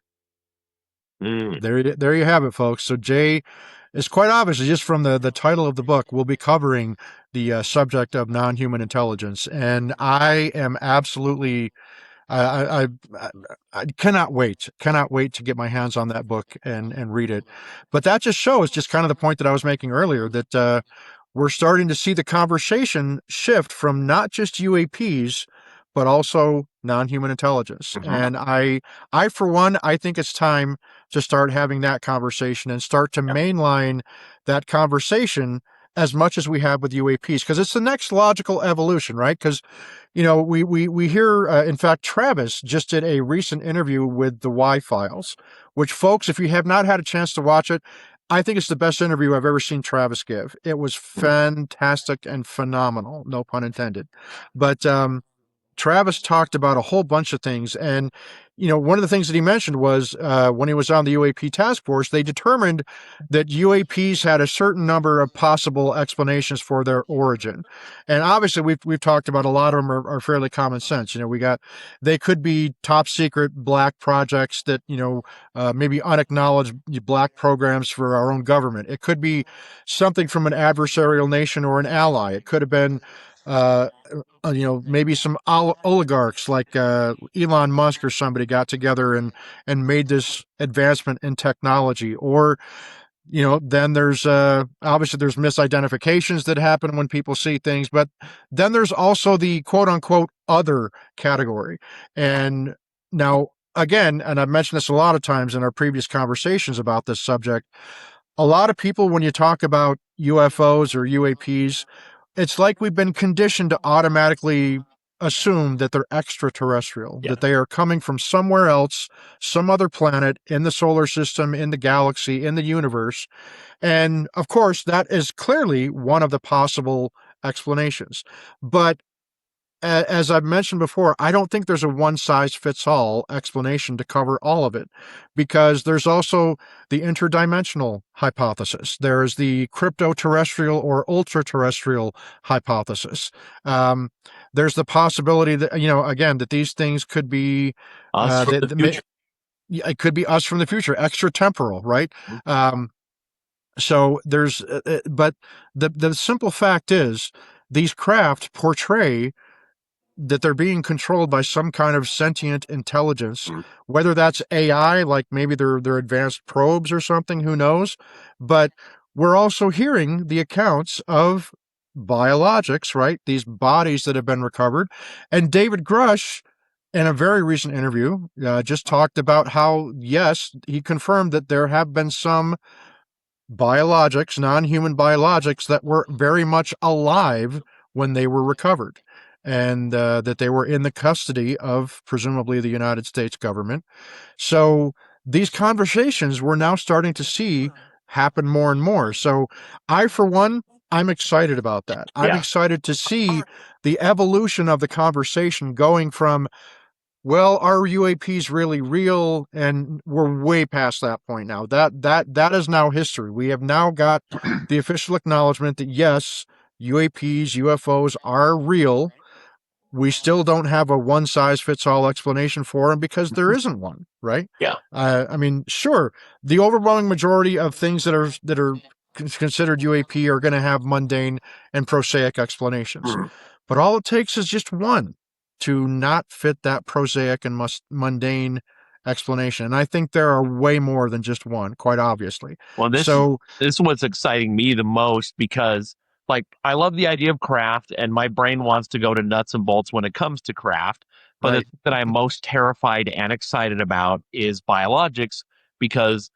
There you have it, folks. So Jay is quite obviously, just from the title of the book, we'll be covering the subject of non-human intelligence. And I am absolutely, I cannot wait to get my hands on that book and read it. But that just shows just kind of the point that I was making earlier, that we're starting to see the conversation shift from not just UAPs, but also non-human intelligence. And I for one, I think it's time to start having that conversation and start to mainline that conversation as much as we have with UAPs, because it's the next logical evolution, right? Because, we hear, in fact, Travis just did a recent interview with the Y Files, which, folks, if you have not had a chance to watch it, I think it's the best interview I've ever seen Travis give. It was fantastic and phenomenal, no pun intended. But Travis talked about a whole bunch of things. And, one of the things that he mentioned was when he was on the UAP task force, they determined that UAPs had a certain number of possible explanations for their origin. And obviously we've talked about a lot of them are fairly common sense. They could be top secret black projects that, maybe unacknowledged black programs for our own government. It could be something from an adversarial nation or an ally. It could have been, maybe some oligarchs like Elon Musk or somebody got together and made this advancement in technology. Or then there's obviously there's misidentifications that happen when people see things, but then there's also the quote unquote other category. And now, again, and I've mentioned this a lot of times in our previous conversations about this subject, a lot of people, when you talk about UFOs or UAPs, it's like we've been conditioned to automatically assume that they're extraterrestrial, that they are coming from somewhere else, some other planet in the solar system, in the galaxy, in the universe. And of course, that is clearly one of the possible explanations. But as I've mentioned before, I don't think there's a one-size-fits-all explanation to cover all of it, because there's also the interdimensional hypothesis. There's the crypto-terrestrial or ultra-terrestrial hypothesis. There's the possibility that, again, that these things could be it could be us from the future, extratemporal, right? So there's, but the simple fact is, these craft portray that they're being controlled by some kind of sentient intelligence, whether that's AI, like maybe they're advanced probes or something, who knows? But we're also hearing the accounts of biologics, right? These bodies that have been recovered. And David Grush, in a very recent interview, just talked about how, yes, he confirmed that there have been some biologics, non-human biologics, that were very much alive when they were recovered, and that they were in the custody of presumably the United States government. So these conversations we're now starting to see happen more and more. So I, for one, I'm excited about that. I'm excited to see the evolution of the conversation going from, well, are UAPs really real? And we're way past that point now. That is now history. We have now got the official acknowledgement that yes, UAPs, UFOs are real. We still don't have a one-size-fits-all explanation for them, because there isn't one, right? I mean, sure, the overwhelming majority of things that are considered UAP are going to have mundane and prosaic explanations, but all it takes is just one to not fit that prosaic and mundane explanation. And I think there are way more than just one, quite obviously. Well, this is what's exciting me the most, because like I love the idea of craft, and my brain wants to go to nuts and bolts when it comes to craft. But the thing that I'm most terrified and excited about is biologics, because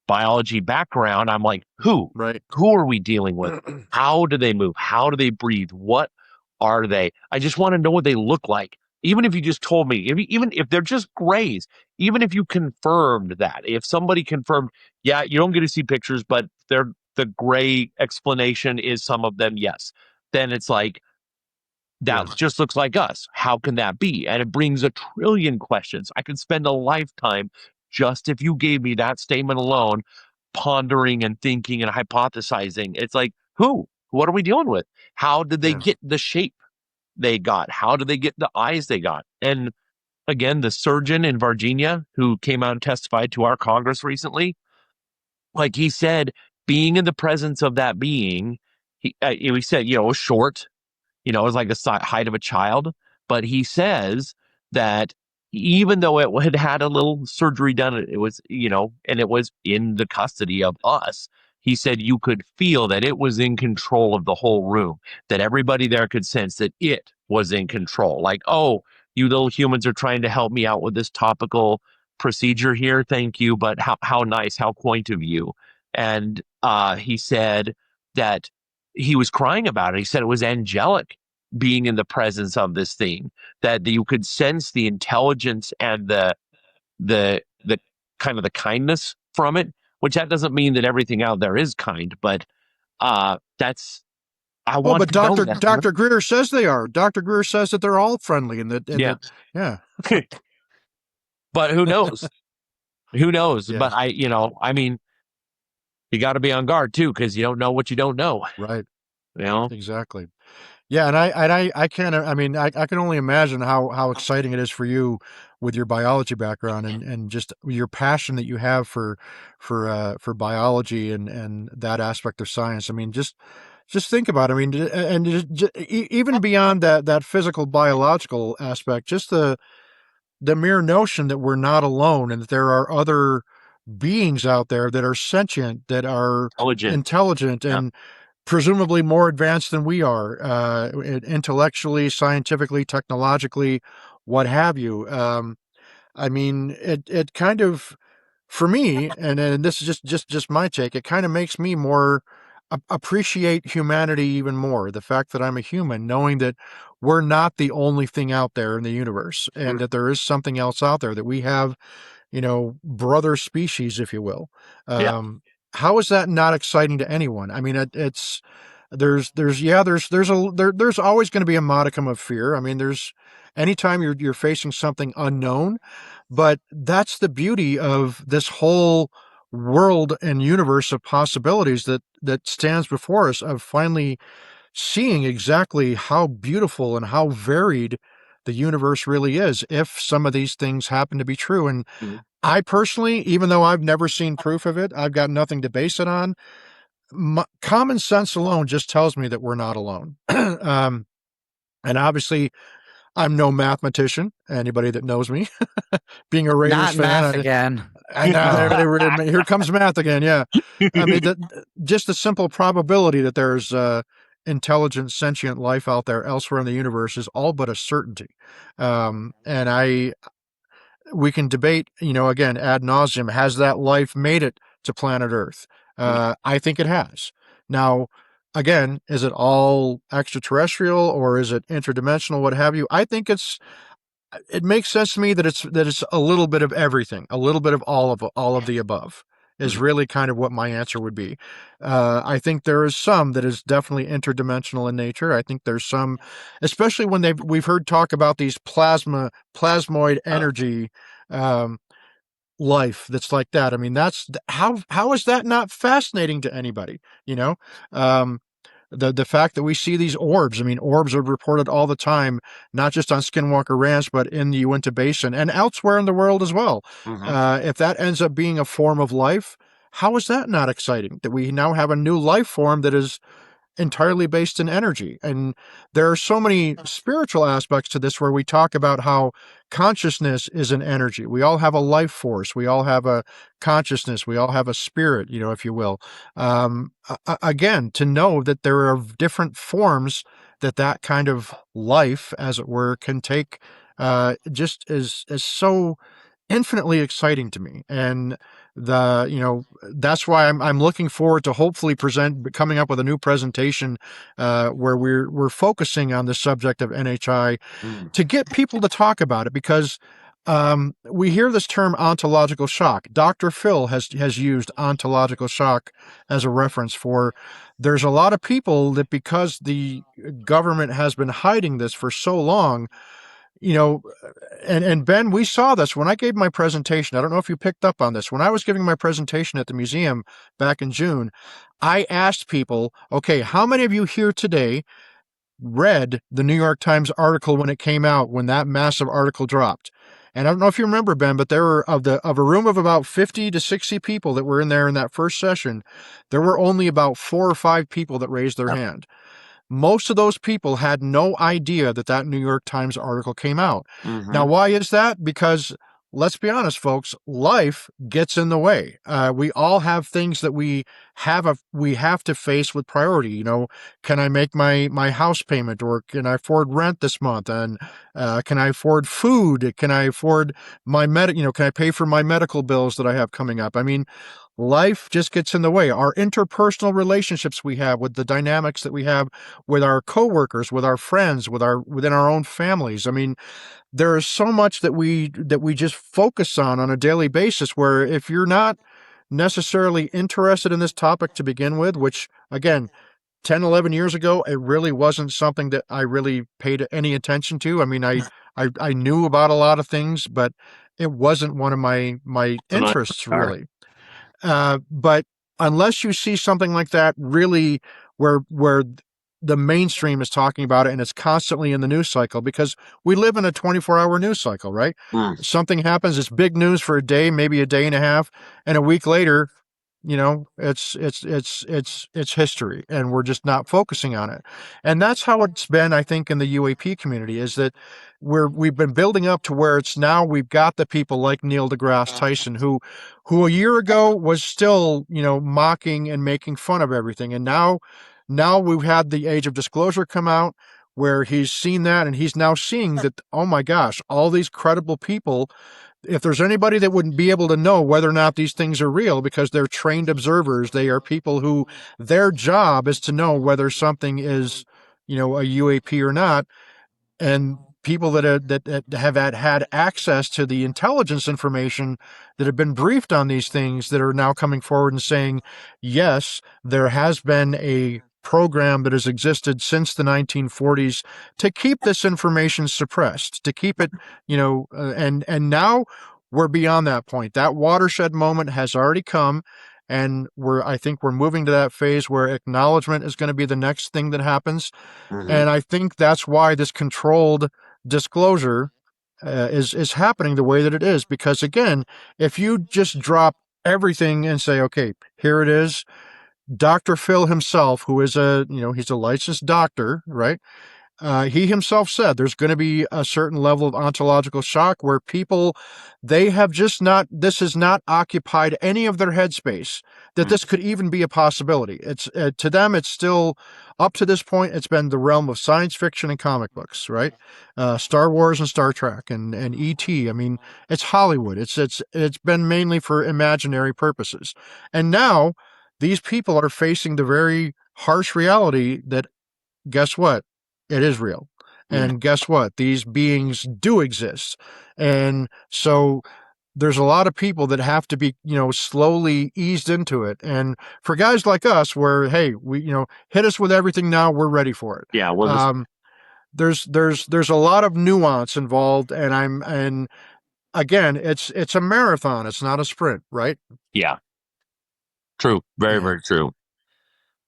biology background, I'm like, who are we dealing with? How do they move? How do they breathe? What are they? I just want to know what they look like. Even if you just told me, even if they're just grays, even if you confirmed that, if somebody confirmed, yeah, you don't get to see pictures, but they're the gray explanation is some of them, yes, then it's like, that just looks like us. How can that be? And it brings a trillion questions. I could spend a lifetime, just if you gave me that statement alone, pondering and thinking and hypothesizing. It's like, who? What are we dealing with? How did they get the shape they got? How did they get the eyes they got? And again, the surgeon in Virginia who came out and testified to our Congress recently, like he said, being in the presence of that being, he said, short, it was like the height of a child. But he says that even though it had a little surgery done, it was, and it was in the custody of us, he said you could feel that it was in control of the whole room, that everybody there could sense that it was in control. Like, oh, you little humans are trying to help me out with this topical procedure here. Thank you. But how nice, how quaint of you. And he said that he was crying about it. He said it was angelic being in the presence of this thing, that you could sense the intelligence and the kind of the kindness from it, which that doesn't mean that everything out there is kind, but that's, I want but to know that. Dr. Greer says they are. Dr. Greer says that they're all friendly and that. But who knows? Who knows? Yeah. But I mean, you got to be on guard too, because you don't know what you don't know. Right. Exactly. Yeah, and I can't. I mean, I can only imagine how exciting it is for you with your biology background and just your passion that you have for biology and that aspect of science. I mean, just think about it. I mean, and even beyond that physical biological aspect, just the mere notion that we're not alone and that there are other beings out there that are sentient, that are intelligent Yeah. and presumably more advanced than we are, intellectually, scientifically, technologically, what have you. I mean, it kind of, for me, and this is just my take, it kind of makes me more appreciate humanity even more. The fact that I'm a human, knowing that we're not the only thing out there in the universe, and that there is something else out there, that we have, brother species, if you will. How is that not exciting to anyone? I mean, it's there's always going to be a modicum of fear. I mean, there's anytime you're facing something unknown, but that's the beauty of this whole world and universe of possibilities that stands before us, of finally seeing exactly how beautiful and how varied the universe really is, if some of these things happen to be true. And I personally, even though I've never seen proof of it, I've got nothing to base it on. Common sense alone just tells me that we're not alone. And obviously, I'm no mathematician. Anybody that knows me, being a Raiders Not fan, math again. I know. Here comes math again. Yeah, I mean, just the simple probability that there's intelligent, sentient life out there elsewhere in the universe is all but a certainty. And we can debate, again, ad nauseum, has that life made it to planet Earth? I think it has. Now, again, is it all extraterrestrial or is it interdimensional, what have you? I think it makes sense to me that it's a little bit of everything, a little bit of all of the above is really kind of what my answer would be. I think there is some that is definitely interdimensional in nature. I think there's some, especially when we've heard talk about these plasmoid energy life that's like that. I mean, that's how is that not fascinating to anybody? The fact that we see these orbs. I mean, orbs are reported all the time, not just on Skinwalker Ranch, but in the Uinta Basin and elsewhere in the world as well. If that ends up being a form of life, how is that not exciting? That we now have a new life form that is entirely based in energy. And there are so many spiritual aspects to this where we talk about how consciousness is an energy. We all have a life force. We all have a consciousness. We all have a spirit, if you will. Again, to know that there are different forms that kind of life, as it were, can take, just is so infinitely exciting to me. And that's why I'm looking forward to hopefully coming up with a new presentation where we're focusing on the subject of NHI to get people to talk about it, because we hear this term ontological shock. Dr. Phil has used ontological shock as a reference for, there's a lot of people that, because the government has been hiding this for so long, and Ben, we saw this when I gave my presentation. I don't know if you picked up on this. When I was giving my presentation at the museum back in June, I asked people, okay, how many of you here today read the New York Times article when it came out, when that massive article dropped? And I don't know if you remember, Ben, but there were, of a room of about 50 to 60 people that were in there in that first session, there were only about 4 or 5 people that raised their hand. Most of those people had no idea that New York Times article came out. Now, why is that? Because, let's be honest, folks, life gets in the way. We all have things that we have to face with priority. Can I make my house payment, or can I afford rent this month? And can I afford food? Can I afford my can I pay for my medical bills that I have coming up? I mean, life just gets in the way. Our interpersonal relationships we have, with the dynamics that we have with our coworkers, with our friends, within our own families. I mean, there is so much that we just focus on a daily basis, where if you're not necessarily interested in this topic to begin with, which again, 10, 11 years ago, it really wasn't something that I really paid any attention to. I mean, I knew about a lot of things, but it wasn't one of my interests really. But unless you see something like that really, where the mainstream is talking about it and it's constantly in the news cycle, because we live in a 24-hour news cycle, right? Something happens, it's big news for a day, maybe a day and a half, and a week later, it's history, and we're just not focusing on it. And that's how it's been, I think, in the UAP community, is that we've been building up to where it's now we've got the people like Neil deGrasse Tyson, who a year ago was still, mocking and making fun of everything. And now we've had the Age of Disclosure come out, where he's seen that, and he's now seeing that, oh my gosh, all these credible people, if there's anybody that wouldn't be able to know whether or not these things are real, because they're trained observers, they are people who their job is to know whether something is, a UAP or not. And people that have had access to the intelligence information, that have been briefed on these things, that are now coming forward and saying, yes, there has been a program that has existed since the 1940s to keep this information suppressed, to keep it, and now we're beyond that point. That watershed moment has already come, and I think we're moving to that phase where acknowledgement is going to be the next thing that happens. And I think that's why this controlled disclosure is happening the way that it is. Because again, if you just drop everything and say, okay, here it is, Dr. Phil himself, who is he's a licensed doctor, right? He himself said there's going to be a certain level of ontological shock where people, this has not occupied any of their headspace, that this could even be a possibility. It's to them, it's still, up to this point, it's been the realm of science fiction and comic books, right? Star Wars and Star Trek and E.T. I mean, it's Hollywood. It's been mainly for imaginary purposes. And now these people are facing the very harsh reality that, guess what? It is real. And guess what? These beings do exist. And so there's a lot of people that have to be, slowly eased into it. And for guys like us, where, hey, we, hit us with everything now, we're ready for it. Yeah. Well, there's a lot of nuance involved, and again, it's a marathon. It's not a sprint, right? yeah. True. Very, Yeah. very true.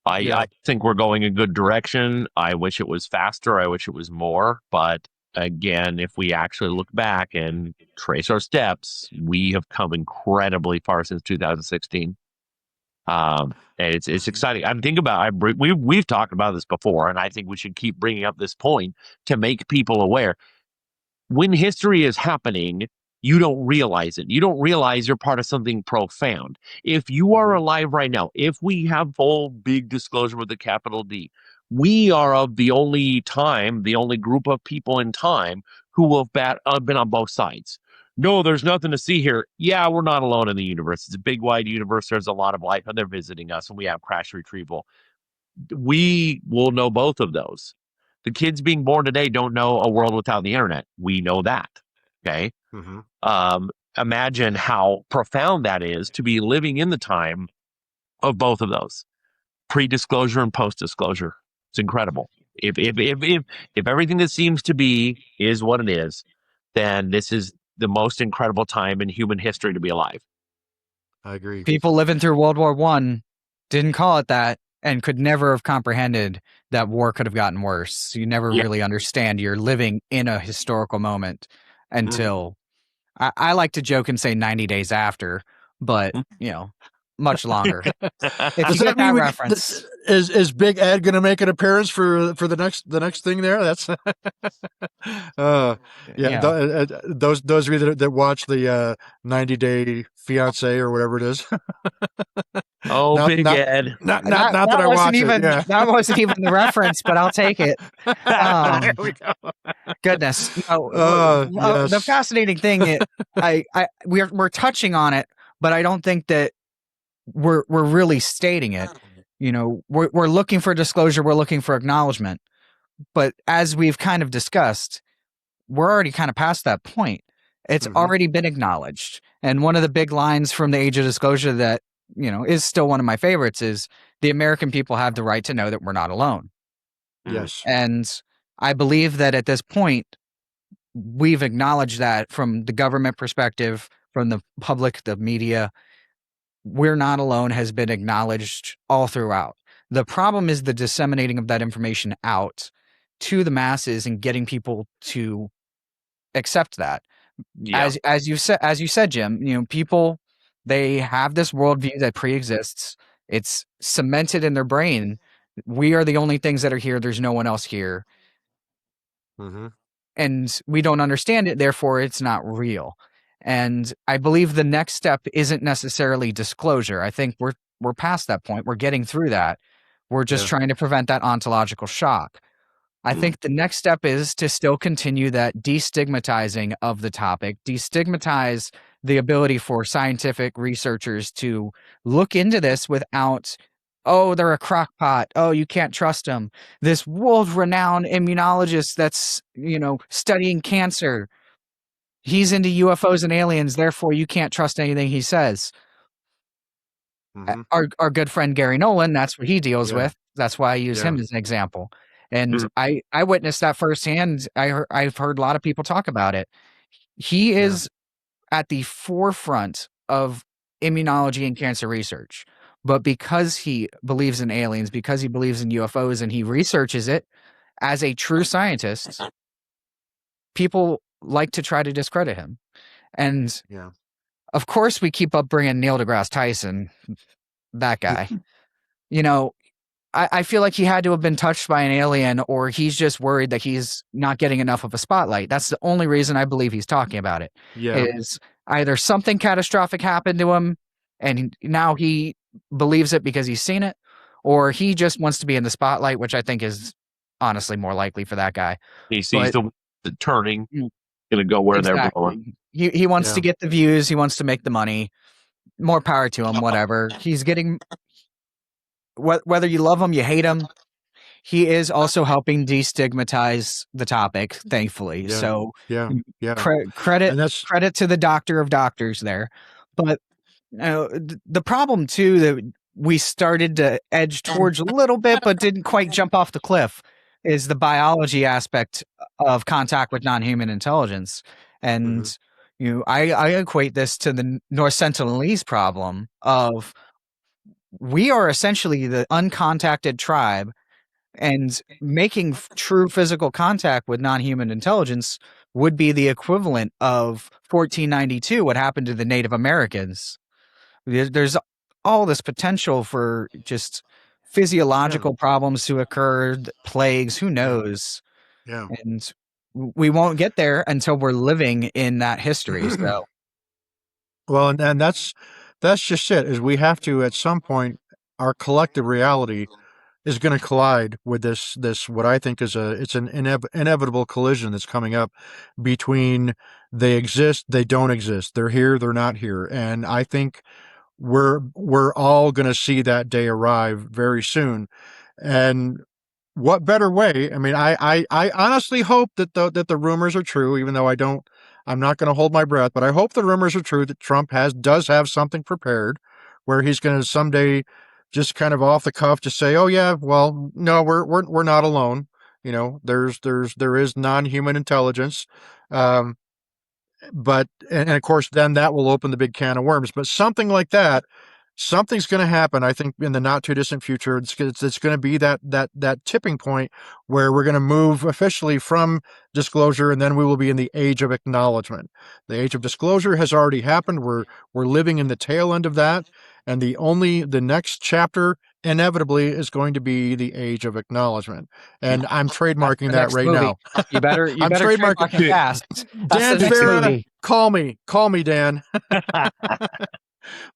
I think we're going a good direction. I wish it was faster. I wish it was more. But again, if we actually look back and trace our steps, we have come incredibly far since 2016. And it's exciting. I'm thinking about, we've talked about this before, and I think we should keep bringing up this point to make people aware. When history is happening, you don't realize it. You don't realize you're part of something profound. If you are alive right now, if we have full big disclosure with a capital D, we are of the only group of people in time who will have been on both sides. No, there's nothing to see here. Yeah, we're not alone in the universe. It's a big, wide universe. There's a lot of life, and they're visiting us, and we have crash retrieval. We will know both of those. The kids being born today don't know a world without the internet. We know that. Okay. Imagine how profound that is to be living in the time of both of those, pre-disclosure and post-disclosure. It's incredible. If everything that seems to be is what it is, then this is the most incredible time in human history to be alive. I agree. People living through World War I didn't call it that, and could never have comprehended that war could have gotten worse. You never really understand. You're living in a historical moment until I like to joke and say 90 days after, but much longer. If you get that reference, is Big Ed going to make an appearance for the next thing there? That's those of you that watch the 90-day fiance or whatever it is. Big Ed. Not that I watch even, it. Yeah. That wasn't even the reference, but I'll take it. There we go. Goodness. Yes. The fascinating thing, we're touching on it, but I don't think that we're really stating it. We're looking for disclosure, we're looking for acknowledgement, but as we've kind of discussed, we're already kind of past that point. It's already been acknowledged. And one of the big lines from the Age of Disclosure that is still one of my favorites is, the American people have the right to know that we're not alone. Yes. And I believe that at this point, we've acknowledged that from the government perspective, from the public, the media. We're not alone has been acknowledged all throughout. The problem is the disseminating of that information out to the masses and getting people to accept that. Yeah. As you said, Jim, people, They have this worldview that pre-exists. It's cemented in their brain. We are the only things that are here. There's no one else here. Mm-hmm. And we don't understand it. Therefore, it's not real. And I believe the next step isn't necessarily disclosure. I think we're past that point. We're getting through that. We're just trying to prevent that ontological shock. I think the next step is to still continue that destigmatizing of the topic, destigmatize the ability for scientific researchers to look into this without, oh, they're a crockpot. Oh, you can't trust them. This world-renowned immunologist that's, studying cancer. He's into UFOs and aliens, therefore you can't trust anything he says. Mm-hmm. Our good friend Gary Nolan, that's what he deals Yeah. with. That's why I use him as an example. And I witnessed that firsthand. I've heard a lot of people talk about it. He is at the forefront of immunology and cancer research. But because he believes in aliens, because he believes in UFOs, and he researches it as a true scientist, people like to try to discredit him. And of course, we keep up bringing Neil deGrasse Tyson, that guy. I feel like he had to have been touched by an alien, or he's just worried that he's not getting enough of a spotlight. That's the only reason I believe he's talking about it. Is either something catastrophic happened to him and now he believes it because he's seen it, or he just wants to be in the spotlight, which I think is honestly more likely for that guy. He sees the turning, going to go where they're going. He wants to get the views. He wants to make the money. More power to him, whatever. He's getting... Whether you love him, you hate him, he is also helping destigmatize the topic, thankfully. So credit to the doctor of doctors there. But the problem too that we started to edge towards a little bit, but didn't quite jump off the cliff, is the biology aspect of contact with non-human intelligence. And I equate this to the North Sentinelese problem of, we are essentially the uncontacted tribe, and making true physical contact with non-human intelligence would be the equivalent of 1492, what happened to the Native Americans. There's all this potential for just physiological problems to occur, plagues, who knows? And we won't get there until we're living in that history. So, well, and that's just it, is we have to, at some point, our collective reality is going to collide with this what I think is an inevitable collision that's coming up between they exist, they don't exist, they're here, they're not here. And I think we're all going to see that day arrive very soon. And what better way? I mean, I honestly hope that the rumors are true, even though I'm not going to hold my breath, but I hope the rumors are true that Trump does have something prepared where he's going to someday just kind of off the cuff just say, oh yeah, well, no, we're not alone. There is non-human intelligence. But of course, then that will open the big can of worms. But something like that, something's going to happen, I think, in the not too distant future. It's going to be that tipping point where we're going to move officially from disclosure, and then we will be in the age of acknowledgement. The age of disclosure has already happened. We're living in the tail end of that, and the next chapter inevitably is going to be the age of acknowledgement. And I'm trademarking that right movie. now. You better trademark it fast. Dan Vera, call me, Dan.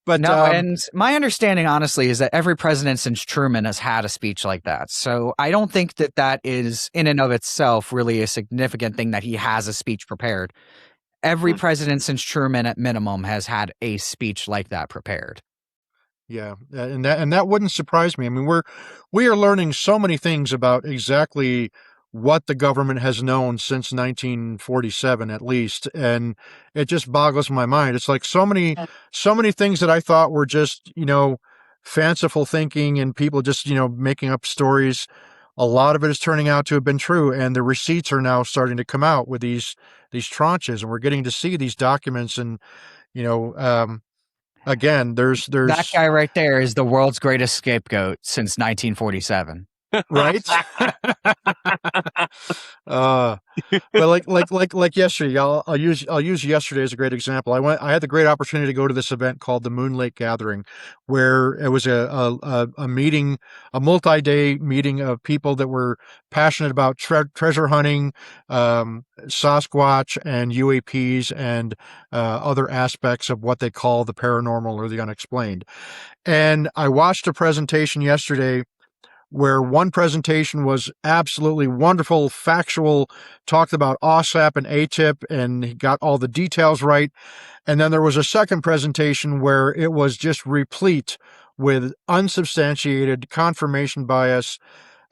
But no, and my understanding, honestly, is that every president since Truman has had a speech like that. So I don't think that is in and of itself really a significant thing that he has a speech prepared. Every president since Truman, at minimum, has had a speech like that prepared. Yeah, and that wouldn't surprise me. I mean, we are learning so many things about exactly what the government has known since 1947, at least, and it just boggles my mind. It's like so many things that I thought were just fanciful thinking and people just making up stories. A lot of it is turning out to have been true, and the receipts are now starting to come out with these tranches, and we're getting to see these documents. And again, there's that guy right there is the world's greatest scapegoat since 1947. Right? But like yesterday, I'll use yesterday as a great example. I had the great opportunity to go to this event called the Moon Lake Gathering, where it was a meeting, a multi-day meeting of people that were passionate about treasure hunting, Sasquatch and UAPs and other aspects of what they call the paranormal or the unexplained. And I watched a presentation yesterday where one presentation was absolutely wonderful, factual, talked about OSAP and ATIP, and he got all the details right. And then there was a second presentation where it was just replete with unsubstantiated confirmation bias,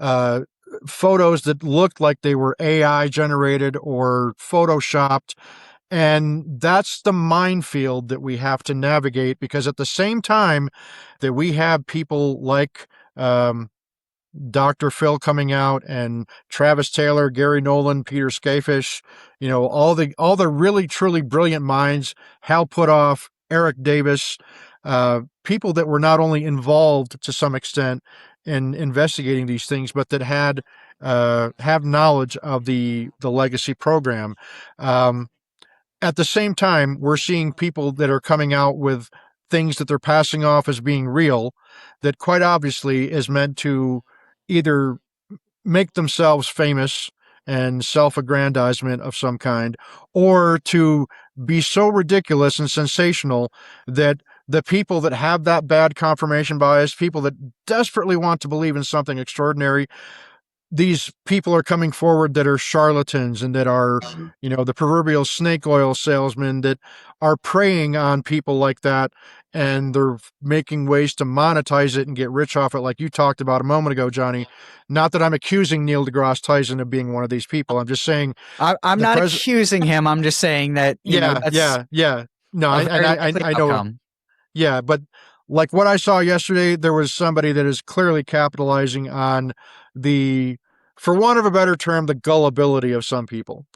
uh, photos that looked like they were AI generated or photoshopped. And that's the minefield that we have to navigate, because at the same time that we have people like, Dr. Phil coming out and Travis Taylor, Gary Nolan, Peter Skafish, all the really truly brilliant minds, Hal Puthoff, Eric Davis, people that were not only involved to some extent in investigating these things, but that have knowledge of the legacy program. At the same time, we're seeing people that are coming out with things that they're passing off as being real, that quite obviously is meant to either make themselves famous and self-aggrandizement of some kind, or to be so ridiculous and sensational that the people that have that bad confirmation bias, people that desperately want to believe in something extraordinary, these people are coming forward that are charlatans and that are, the proverbial snake oil salesmen that are preying on people like that. And they're making ways to monetize it and get rich off it, like you talked about a moment ago, Johnny. Not that I'm accusing Neil deGrasse Tyson of being one of these people. I'm just saying I'm not accusing him. I'm just saying that, that's yeah. No, a very likely I know. outcome. Yeah, but like what I saw yesterday, there was somebody that is clearly capitalizing on the, for want of a better term, the gullibility of some people.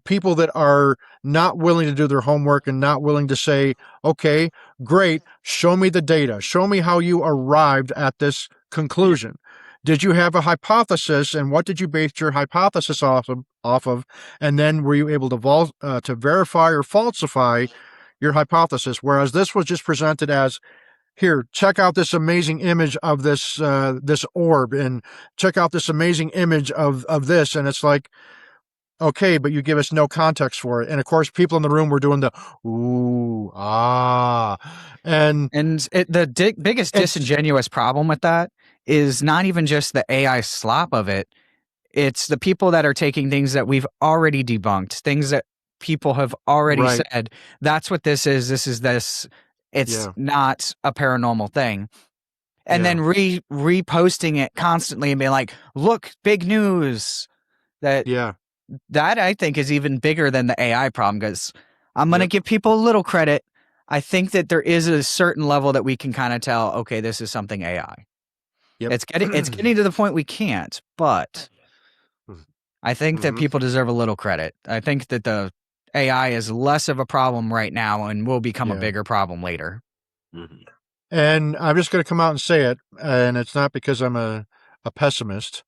People that are not willing to do their homework and not willing to say, okay, great, show me the data. Show me how you arrived at this conclusion. Did you have a hypothesis, and what did you base your hypothesis off of? And then were you able to verify or falsify your hypothesis? Whereas this was just presented as, here, check out this amazing image of this orb, and check out this amazing image of this. And it's like, okay, but you give us no context for it. And of course, people in the room were doing the ooh, ah, and the biggest disingenuous problem with that is not even just the AI slop of it. It's the people that are taking things that we've already debunked, things that people have already said. That's what this is. This is this. It's not a paranormal thing. And then reposting it constantly and being like, look, big news. That I think is even bigger than the AI problem, because I'm going to give people a little credit. I think that there is a certain level that we can kind of tell, okay, this is something AI. It's getting to the point we can't, but I think that people deserve a little credit. I think that the AI is less of a problem right now and will become a bigger problem later. And I'm just going to come out and say it, and it's not because I'm a pessimist.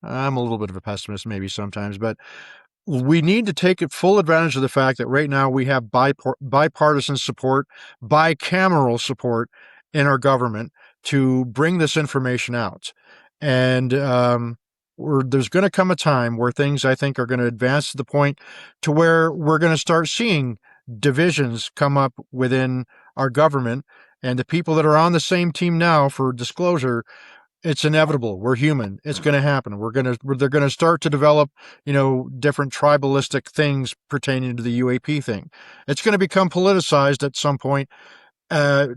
I'm a little bit of a pessimist maybe sometimes, but we need to take full advantage of the fact that right now we have bipartisan support, bicameral support in our government to bring this information out. And there's going to come a time where things, I think, are going to advance to the point to where we're going to start seeing divisions come up within our government. And the people that are on the same team now for disclosure, it's inevitable. We're human. It's going to happen. They're going to start to develop, different tribalistic things pertaining to the UAP thing. It's going to become politicized at some point,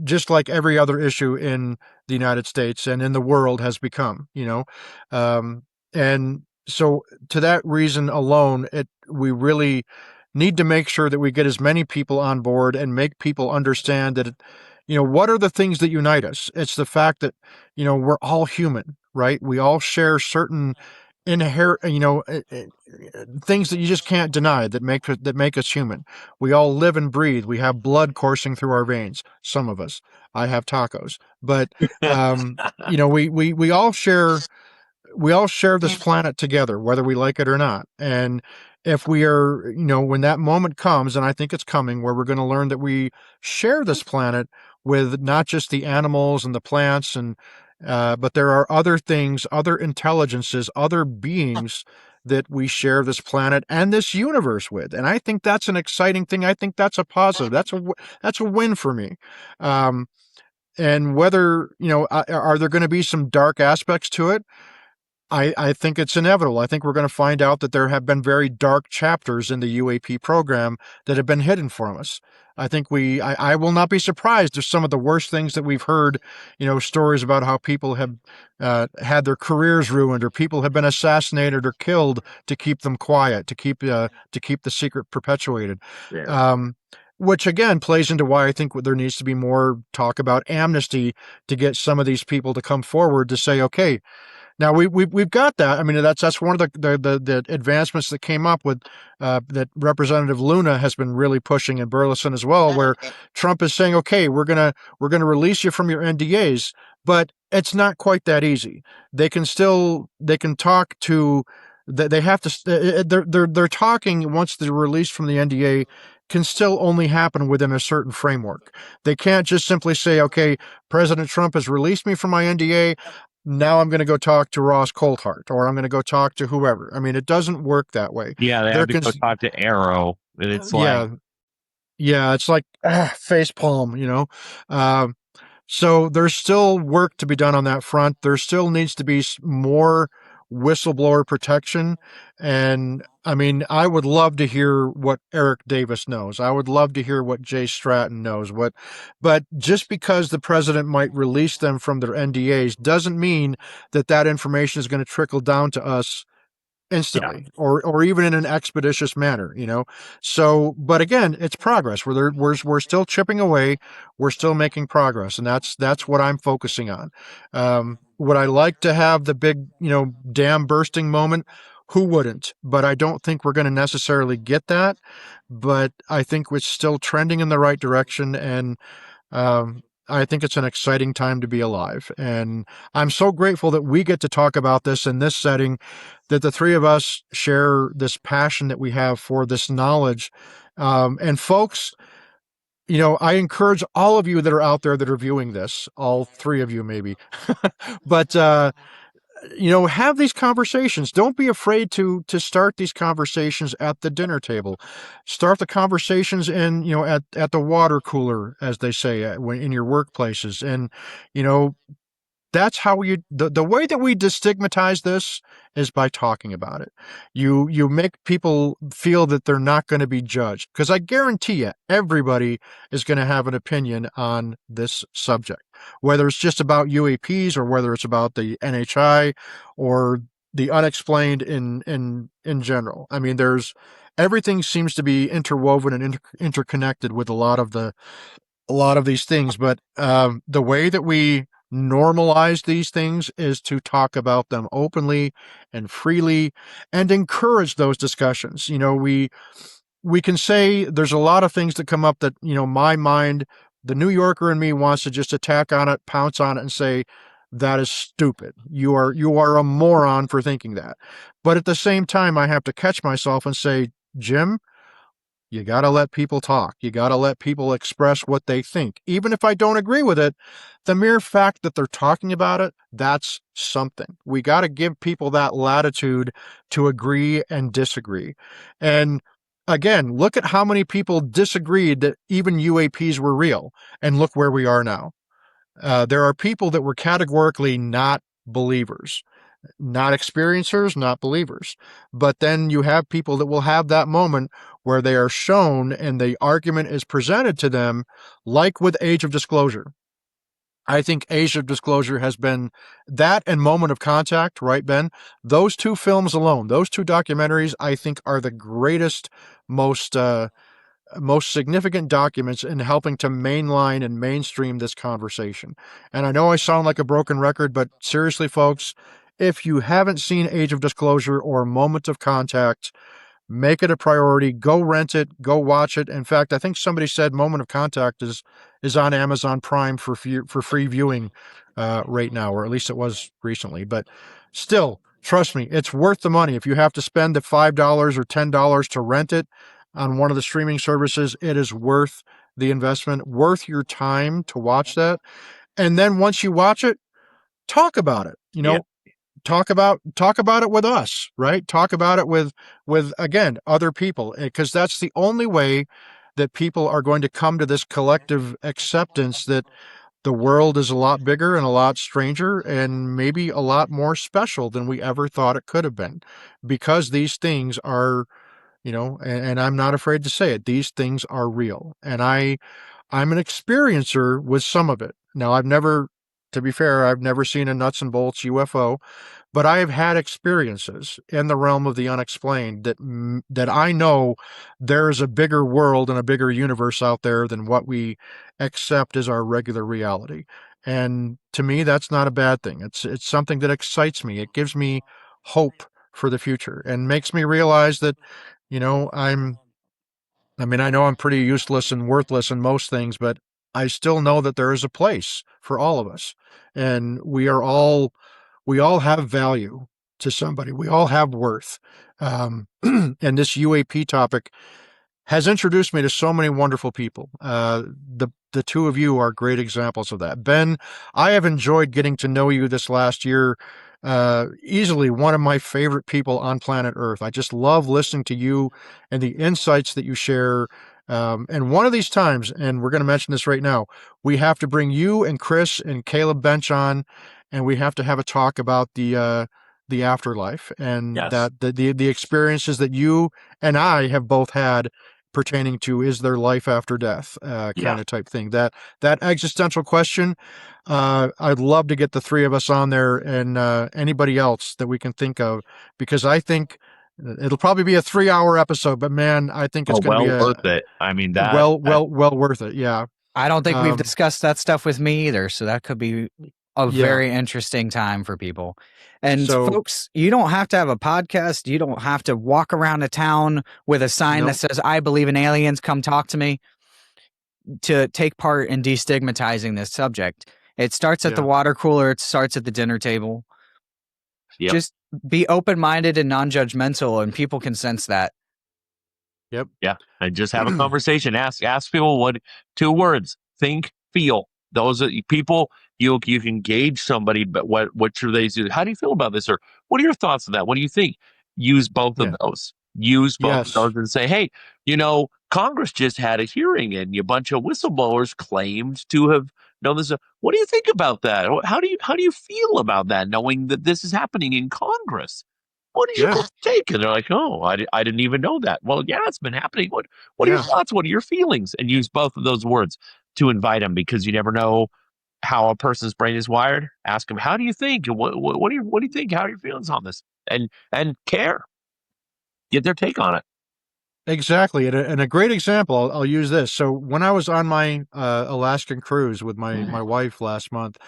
just like every other issue in the United States and in the world has become, and so to that reason alone, we really need to make sure that we get as many people on board and make people understand that, what are the things that unite us? It's the fact that, we're all human, right? We all share certain inherent, things that you just can't deny that make us human. We all live and breathe. We have blood coursing through our veins. Some of us. I have tacos, but we all share this planet together, whether we like it or not. And if we are, when that moment comes, and I think it's coming, where we're going to learn that we share this planet with not just the animals and the plants, but there are other things, other intelligences, other beings that we share this planet and this universe with. And I think that's an exciting thing. I think that's a positive. That's a win for me. And whether, are there going to be some dark aspects to it? I think it's inevitable. I think we're going to find out that there have been very dark chapters in the UAP program that have been hidden from us. I think I will not be surprised if some of the worst things that we've heard, stories about how people have had their careers ruined, or people have been assassinated or killed to keep them quiet, to keep the secret perpetuated. Yeah. Which again plays into why I think there needs to be more talk about amnesty to get some of these people to come forward to say, okay, now we've got that. I mean, that's one of the advancements that came up with that Representative Luna has been really pushing, and Burleson as well, where Trump is saying, okay, we're gonna release you from your NDAs, but it's not quite that easy. They can talk to. They have to. They're talking once they're released from the NDA can still only happen within a certain framework. They can't just simply say, okay, President Trump has released me from my NDA. Now I'm going to go talk to Ross Coulthart, or I'm going to go talk to whoever. I mean, it doesn't work that way. Yeah, they have to go talk to Arrow, and it's like, it's like face palm, so there's still work to be done on that front. There still needs to be more whistleblower protection. And I mean, I would love to hear what Eric Davis knows. I would love to hear what Jay Stratton knows. But just because the president might release them from their NDAs doesn't mean that information is going to trickle down to us instantly, or even in an expeditious manner, So, but again, it's progress. We're still chipping away. We're still making progress, and that's what I'm focusing on. Would I like to have the big, dam bursting moment? Who wouldn't? But I don't think we're going to necessarily get that. But I think we're still trending in the right direction, and I think it's an exciting time to be alive. And I'm so grateful that we get to talk about this in this setting, that the three of us share this passion that we have for this knowledge. And folks, I encourage all of you that are out there that are viewing this, all three of you maybe, but have these conversations. Don't be afraid to start these conversations at the dinner table. Start the conversations in, at the water cooler, as they say, in your workplaces. And, that's how the way that we destigmatize this is by talking about it. You make people feel that they're not going to be judged, because I guarantee you, everybody is going to have an opinion on this subject, whether it's just about UAPs or whether it's about the NHI or the unexplained in general. I mean, everything seems to be interwoven and interconnected with a lot of these things, but the way that we normalize these things is to talk about them openly and freely and encourage those discussions. We can say there's a lot of things that come up that, my mind, the New Yorker in me wants to just attack on it, pounce on it, and say, that is stupid. You are a moron for thinking that. But at the same time, I have to catch myself and say, Jim, you got to let people talk. You got to let people express what they think. Even if I don't agree with it, the mere fact that they're talking about it, that's something. We got to give people that latitude to agree and disagree. And again, look at how many people disagreed that even UAPs were real, and look where we are now. There are people that were categorically not believers. Not experiencers, not believers. But then you have people that will have that moment where they are shown and the argument is presented to them, like with Age of Disclosure. I think Age of Disclosure has been that, and Moment of Contact, right, Ben? Those two films alone, those two documentaries, I think are the greatest, most significant documents in helping to mainline and mainstream this conversation. And I know I sound like a broken record, but seriously, folks, if you haven't seen Age of Disclosure or Moment of Contact, make it a priority. Go rent it. Go watch it. In fact, I think somebody said Moment of Contact is on Amazon Prime for free viewing right now, or at least it was recently. But still, Trust me, it's worth the money. If you have to spend the $5 or $10 to rent it on one of the streaming services, it is worth the investment, worth your time to watch that. And then once you watch it, talk about it. Talk about it with us, right? Talk about it with again, other people, because that's the only way that people are going to come to this collective acceptance that the world is a lot bigger and a lot stranger and maybe a lot more special than we ever thought it could have been, because these things are, and I'm not afraid to say it, these things are real. And I'm an experiencer with some of it. Now, to be fair, I've never seen a nuts and bolts UFO, but I have had experiences in the realm of the unexplained that I know there is a bigger world and a bigger universe out there than what we accept as our regular reality. And to me, that's not a bad thing. It's something that excites me. It gives me hope for the future and makes me realize that, I know I'm pretty useless and worthless in most things, but I still know that there is a place for all of us. And we all have value to somebody. We all have worth. And this UAP topic has introduced me to so many wonderful people. The two of you are great examples of that. Ben, I have enjoyed getting to know you this last year. Easily one of my favorite people on planet Earth. I just love listening to you and the insights that you share. And one of these times, and we're going to mention this right now, we have to bring you and Chris and Caleb Bench on, and we have to have a talk about the afterlife and Yes. the experiences that you and I have both had pertaining to, is there life after death, kind of type thing. That existential question. I'd love to get the three of us on there and anybody else that we can think of, because I think it'll probably be a 3-hour episode, but man, I think it's going to be worth it. I mean, well worth it. Yeah. I don't think we've discussed that stuff with me either, so that could be a very interesting time for people. And folks, you don't have to have a podcast. You don't have to walk around a town with a sign that says, I believe in aliens, come talk to me, to take part in destigmatizing this subject. It starts at the water cooler. It starts at the dinner table. Yep. Just be open-minded and non-judgmental, and people can sense that. Yep. Yeah. And just have a conversation. Ask people 2 words: think, feel. Those are people. You can gauge somebody, but what should they do? How do you feel about this? Or what are your thoughts on that? What do you think? Use both of those. Use both of those and say, hey, Congress just had a hearing and a bunch of whistleblowers claimed to have known this. What do you think about that? How do you feel about that, knowing that this is happening in Congress? What is your take? And they're like, oh, I didn't even know that. Well, yeah, it's been happening. What are your thoughts? What are your feelings? And use both of those words to invite them, because you never know how a person's brain is wired. Ask them, how do you think? What do you think? How are your feelings on this? And care. Get their take on it. Exactly. And a great example, I'll use this. So when I was on my Alaskan cruise with my wife last month,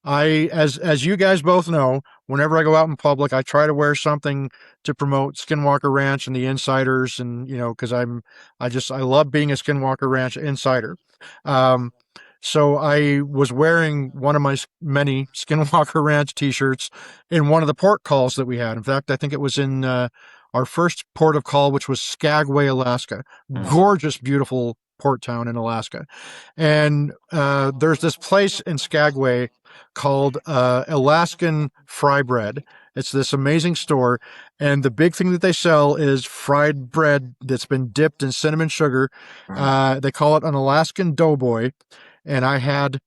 as you guys both know, whenever I go out in public, I try to wear something to promote Skinwalker Ranch and the insiders, and because I love being a Skinwalker Ranch insider. So I was wearing one of my many Skinwalker Ranch t-shirts in one of the port calls that we had. In fact, I think it was in our first port of call, which was Skagway, Alaska. Gorgeous, beautiful port town in Alaska. And there's this place in Skagway called Alaskan Fry Bread. It's this amazing store, and the big thing that they sell is fried bread that's been dipped in cinnamon sugar. They call it an Alaskan Doughboy, and I had...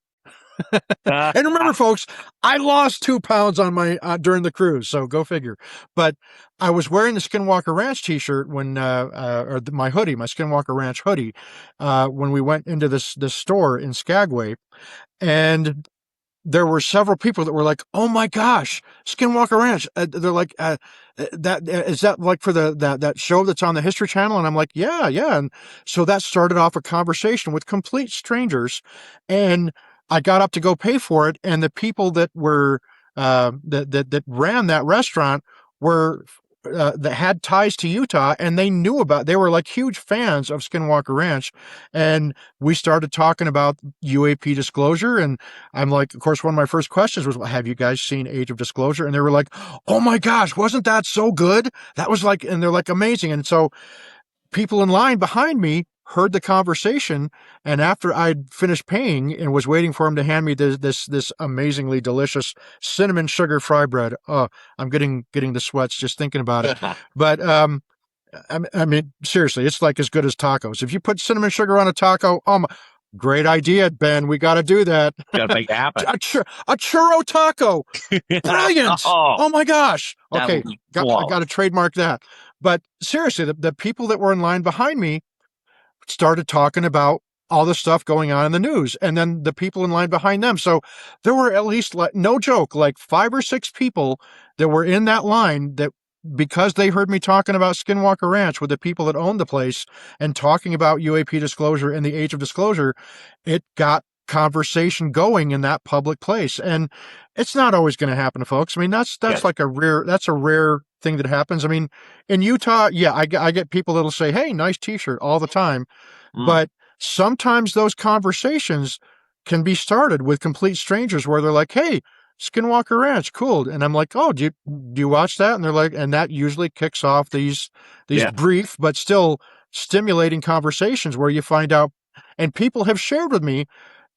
and remember, folks, I lost 2 pounds on my during the cruise, so go figure. But I was wearing the Skinwalker Ranch t-shirt when, or my hoodie, my Skinwalker Ranch hoodie, when we went into this store in Skagway, and there were several people that were like, "Oh my gosh, Skinwalker Ranch!" They're like, "Is that like for that show that's on the History Channel?" And I'm like, "Yeah." And so that started off a conversation with complete strangers, and I got up to go pay for it, and the people that were that ran that restaurant were that had ties to Utah, and they were like huge fans of Skinwalker Ranch. And we started talking about UAP Disclosure. And I'm like, of course, one of my first questions was, well, have you guys seen Age of Disclosure? And they were like, oh my gosh, wasn't that so good? That was like, and they're like amazing. And so people in line behind me heard the conversation, and after I'd finished paying and was waiting for him to hand me this amazingly delicious cinnamon sugar fry bread, oh, I'm getting the sweats just thinking about it. But I mean, seriously, it's like as good as tacos. If you put cinnamon sugar on a taco, great idea, Ben. We got to do that. Gotta make it happen. A churro taco, brilliant! Oh my gosh. Okay, I got to trademark that. But seriously, the people that were in line behind me started talking about all the stuff going on in the news, and then the people in line behind them. So there were at least, like, no joke, like 5 or 6 people that were in that line that, because they heard me talking about Skinwalker Ranch with the people that owned the place and talking about UAP Disclosure and the Age of Disclosure, it got conversation going in that public place. And it's not always going to happen, folks. I mean, that's like a rare thing that happens. I mean, in Utah, yeah, I get people that'll say, hey, nice t-shirt all the time. But sometimes those conversations can be started with complete strangers where they're like, hey, Skinwalker Ranch, cool. And I'm like, oh, do you watch that? And they're like, and that usually kicks off these brief but still stimulating conversations where you find out. And people have shared with me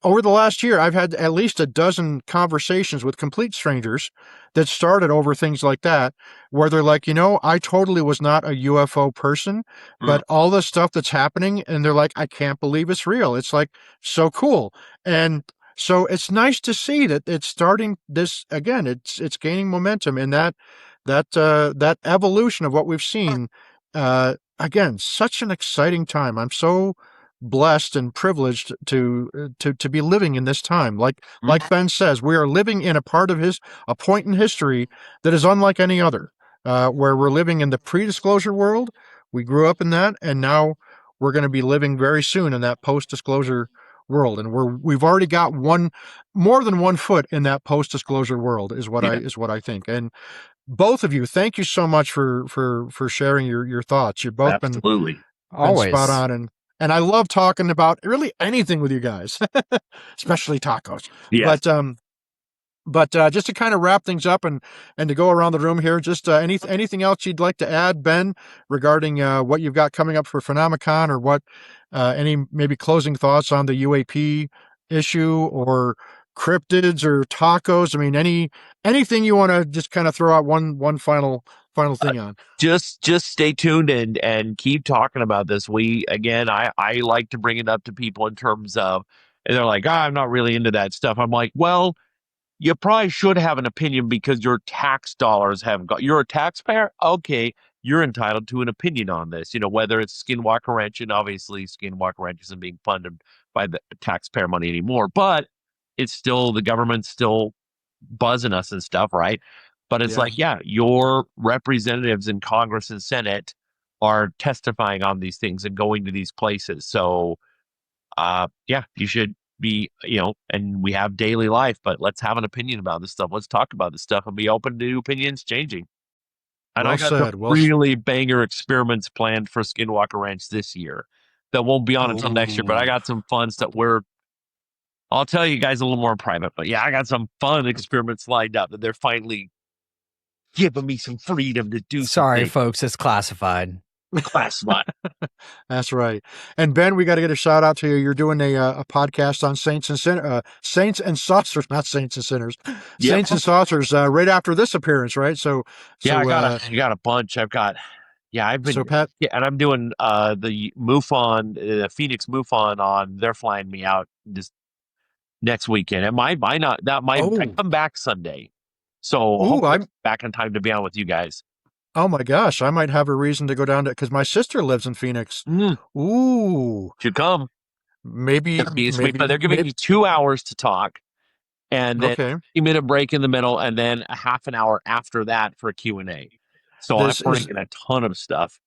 over the last year, I've had at least a dozen conversations with complete strangers that started over things like that, where they're like, I totally was not a UFO person, but all the stuff that's happening, and they're like, I can't believe it's real. It's like so cool. And so it's nice to see that it's starting this again. It's gaining momentum, and that evolution of what we've seen. Again, such an exciting time. I'm so blessed and privileged to be living in this time. Like Ben says, we are living in a point in history that is unlike any other, where we're living in the pre-disclosure world. We grew up in that, and now we're going to be living very soon in that post-disclosure world. And we've already got more than one foot in that post-disclosure world is what I think. And both of you, thank you so much for sharing your thoughts. You've both been always spot on, and I love talking about really anything with you guys, especially tacos. Yes. But just to kind of wrap things up and to go around the room here, just anything else you'd like to add, Ben, regarding what you've got coming up for PhenomeCon, or what any maybe closing thoughts on the UAP issue, or cryptids, or tacos? I mean, anything you want to just kind of throw out one final thing on. Just stay tuned and keep talking about this. I like to bring it up to people in terms of, and they're like, I'm not really into that stuff. I'm like, well, you probably should have an opinion because your tax dollars you're a taxpayer. Okay. You're entitled to an opinion on this, whether it's Skinwalker Ranch, and obviously Skinwalker Ranch isn't being funded by the taxpayer money anymore, but it's still, the government's still buzzing us and stuff. Right. But it's like, your representatives in Congress and Senate are testifying on these things and going to these places. So, you should be, and we have daily life, but let's have an opinion about this stuff. Let's talk about this stuff and be open to opinions changing. And I got some really banger experiments planned for Skinwalker Ranch this year that won't be on until next year, but I got some fun stuff I'll tell you guys a little more in private, but I got some fun experiments lined up that they're finally giving me some freedom to do. Sorry, folks, it's classified. Classified. That's right. And Ben, we got to get a shout out to you. You're doing a podcast on saints and saucers, not saints and sinners, saints and saucers, right after this appearance, right? So I got a bunch. I've been, and I'm doing the MUFON, the Phoenix MUFON on. They're flying me out this next weekend. It might I come back Sunday, so I'm back in time to be on with you guys. Oh my gosh, I might have a reason to go down to, because my sister lives in Phoenix. Ooh, should come. Maybe but they're giving me 2 hours to talk, and then a 30-minute break in the middle, and then a half an hour after that for a Q&A. So I'm bringing a ton of stuff,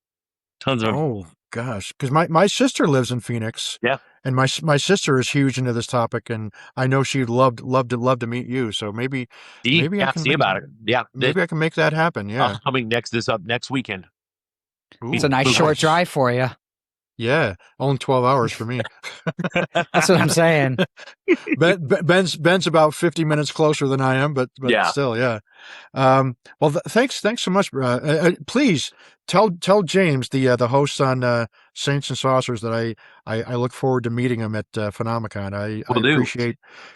tons of. Oh gosh, because my sister lives in Phoenix. Yeah, and my sister is huge into this topic, and I know she'd love to meet you. So maybe I can See about it. Yeah, maybe I can make that happen. Yeah, coming next weekend. It's a nice short drive for you. Yeah, only 12 hours for me. That's what I'm saying. Ben's about 50 minutes closer than I am, but Yeah. still, yeah. Well, thanks so much. Please tell James, the host on Saints and Saucers, that I look forward to meeting him at PhenomeCon. I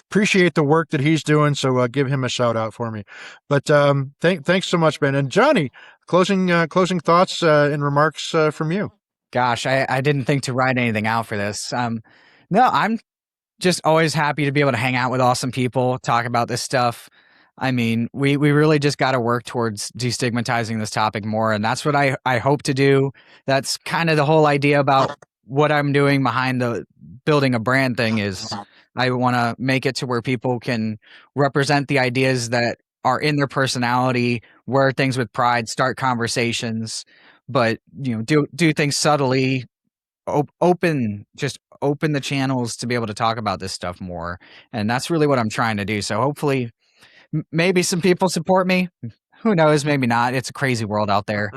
appreciate the work that he's doing. So give him a shout out for me. But thanks so much, Ben. And Jonny, closing thoughts and remarks from you. Gosh, I didn't think to write anything out for this. No, I'm just always happy to be able to hang out with awesome people, talk about this stuff. I mean, we really just got to work towards destigmatizing this topic more. And that's what I hope to do. That's kind of the whole idea about what I'm doing behind the building a brand thing is I want to make it to where people can represent the ideas that are in their personality, wear things with pride, start conversations, but do things subtly, open the channels to be able to talk about this stuff more. And that's really what I'm trying to do. So hopefully maybe some people support me. Who knows? Maybe not. It's a crazy world out there.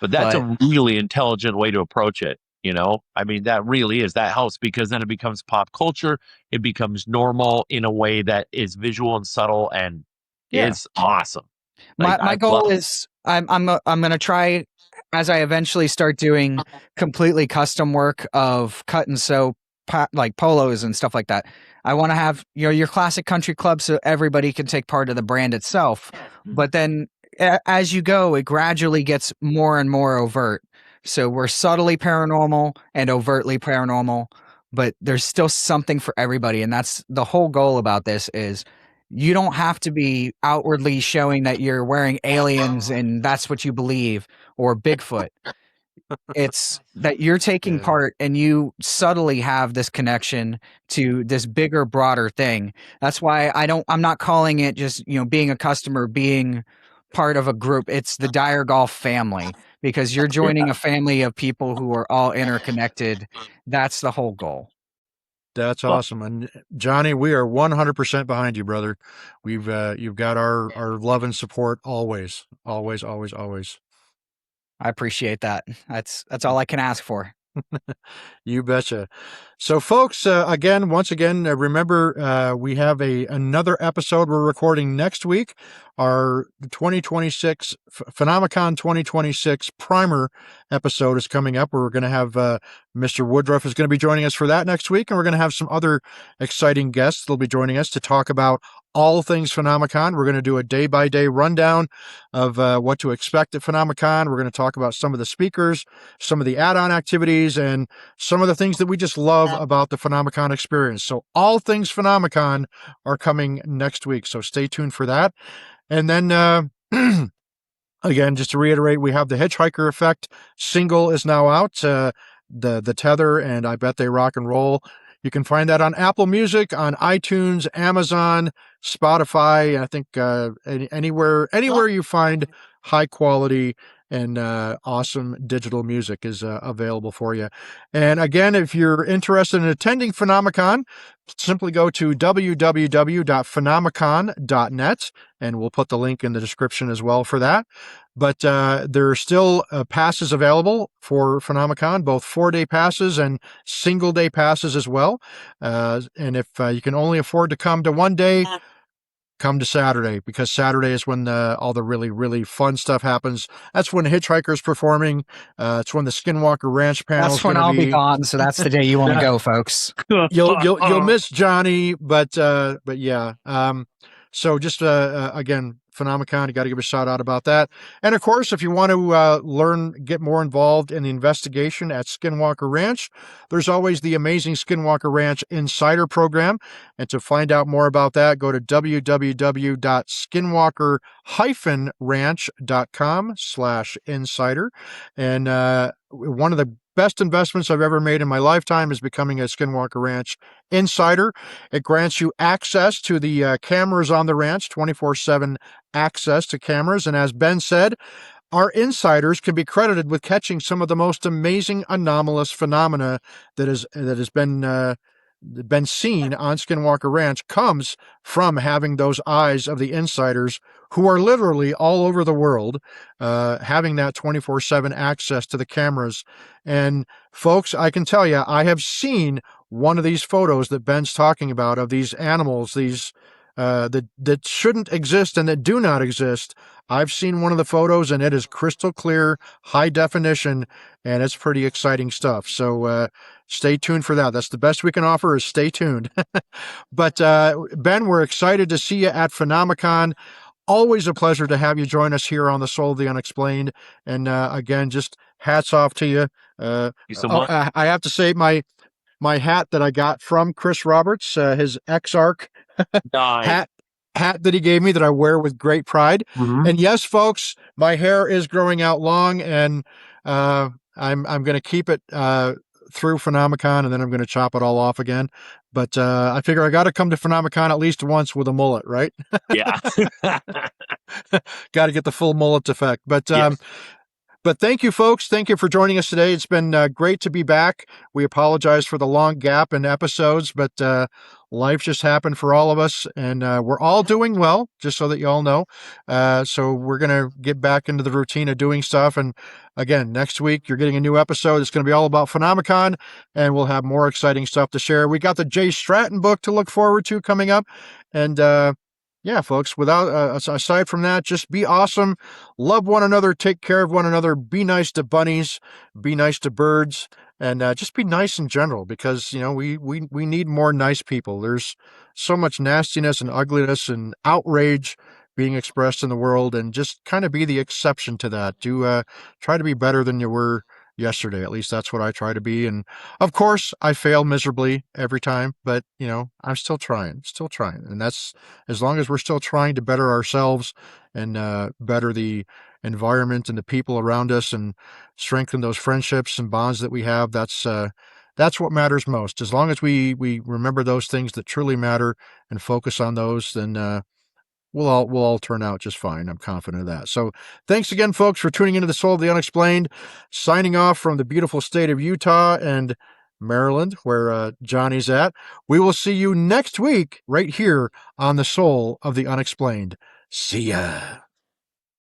But that's a really intelligent way to approach it. I mean, that really is. That helps because then it becomes pop culture. It becomes normal in a way that is visual and subtle, and it's awesome. My goal is I'm going to try, as I eventually start doing completely custom work of cut and sew, like polos and stuff like that. I want to have your classic country club so everybody can take part of the brand itself. But then as you go, it gradually gets more and more overt. So we're subtly paranormal and overtly paranormal, but there's still something for everybody. And that's the whole goal about this is you don't have to be outwardly showing that you're wearing aliens and that's what you believe, or Bigfoot. It's that you're taking part and you subtly have this connection to this bigger, broader thing. That's why I'm not calling it just, being a customer, being part of a group. It's the Dire Golf family, because you're joining a family of people who are all interconnected. That's the whole goal. That's awesome. And Jonny, we are 100% behind you, brother. You've got our love and support always. I appreciate that. That's all I can ask for. You betcha. So, folks, once again, remember we have another episode we're recording next week. Our 2026 PhenomeCon 2026 primer episode is coming up. We're going to have Mr. Woodruff is going to be joining us for that next week, and we're going to have some other exciting guests that'll be joining us to talk about all things PhenomeCon. We're going to do a day-by-day rundown of what to expect at PhenomeCon. We're going to talk about some of the speakers, some of the add-on activities, and some of the things that we just love about the PhenomeCon experience. So all things PhenomeCon are coming next week, so stay tuned for that. And then, again, just to reiterate, we have the Hitchhiker Effect single is now out, the Tether, and I Bet They Rock and Roll. You can find that on Apple Music, on iTunes, Amazon, Spotify. I think anywhere you find high quality and awesome digital music is available for you. And again, if you're interested in attending PhenomeCon, simply go to www.phenomecon.net, and we'll put the link in the description as well for that. But there are still passes available for PhenomeCon, both 4-day passes and single-day passes as well. And if you can only afford to come to one day, come to Saturday, because Saturday is when all the really, really fun stuff happens. That's when Hitchhiker's performing. It's when the Skinwalker Ranch panel. That's when I'll be gone. So that's the day you want to go, folks. You'll miss Jonny, but yeah. So just again, PhenomeCon, you got to give a shout out about that. And of course, if you want to get more involved in the investigation at Skinwalker Ranch, there's always the amazing Skinwalker Ranch Insider program. And to find out more about that, go to www.skinwalker-ranch.com/insider. And one of the best investments I've ever made in my lifetime is becoming a Skinwalker Ranch Insider. It grants you access to the cameras on the ranch, 24/7 access to cameras. And as Ben said, our insiders can be credited with catching some of the most amazing anomalous phenomena that has been seen on Skinwalker Ranch comes from having those eyes of the insiders who are literally all over the world, having that 24/7 access to the cameras. And folks, I can tell you, I have seen one of these photos that Ben's talking about of these animals, these that shouldn't exist and that do not exist. I've seen one of the photos and it is crystal clear, high definition, and it's pretty exciting stuff. So stay tuned for that. That's the best we can offer is stay tuned. But Ben, we're excited to see you at PhenomeCon. Always a pleasure to have you join us here on the Soul of the Unexplained. And again, just hats off to you. Thank you so much. I have to say my hat that I got from Chris Roberts, his X-Arc Nice. hat that he gave me that I wear with great pride. Mhm. And yes, folks, my hair is growing out long, and I'm going to keep it through PhenomeCon, and then I'm going to chop it all off again. But I figure I got to come to PhenomeCon at least once with a mullet, right? Yeah. Got to get the full mullet effect. But Yes. But thank you, folks. Thank you for joining us today. It's been great to be back. We apologize for the long gap in episodes, but life just happened for all of us, and we're all doing well, just so that you all know. So we're going to get back into the routine of doing stuff. And again, next week, you're getting a new episode. It's going to be all about PhenomeCon, and we'll have more exciting stuff to share. We got the Jon Stratton book to look forward to coming up. And yeah, folks, aside from that, just be awesome, love one another, take care of one another, be nice to bunnies, be nice to birds, and just be nice in general, because, you know, we need more nice people. There's so much nastiness and ugliness and outrage being expressed in the world, and just kind of be the exception to that. Do try to be better than you were yesterday. At least that's what I try to be. And of course, I fail miserably every time, but you know, I'm still trying. And that's, as long as we're still trying to better ourselves and better the environment and the people around us and strengthen those friendships and bonds that we have, that's what matters most. As long as we remember those things that truly matter and focus on those, then we'll all turn out just fine. I'm confident of that. So thanks again, folks, for tuning into the Soul of the Unexplained. Signing off from the beautiful state of Utah and Maryland, where Johnny's at. We will see you next week right here on the Soul of the Unexplained. See ya.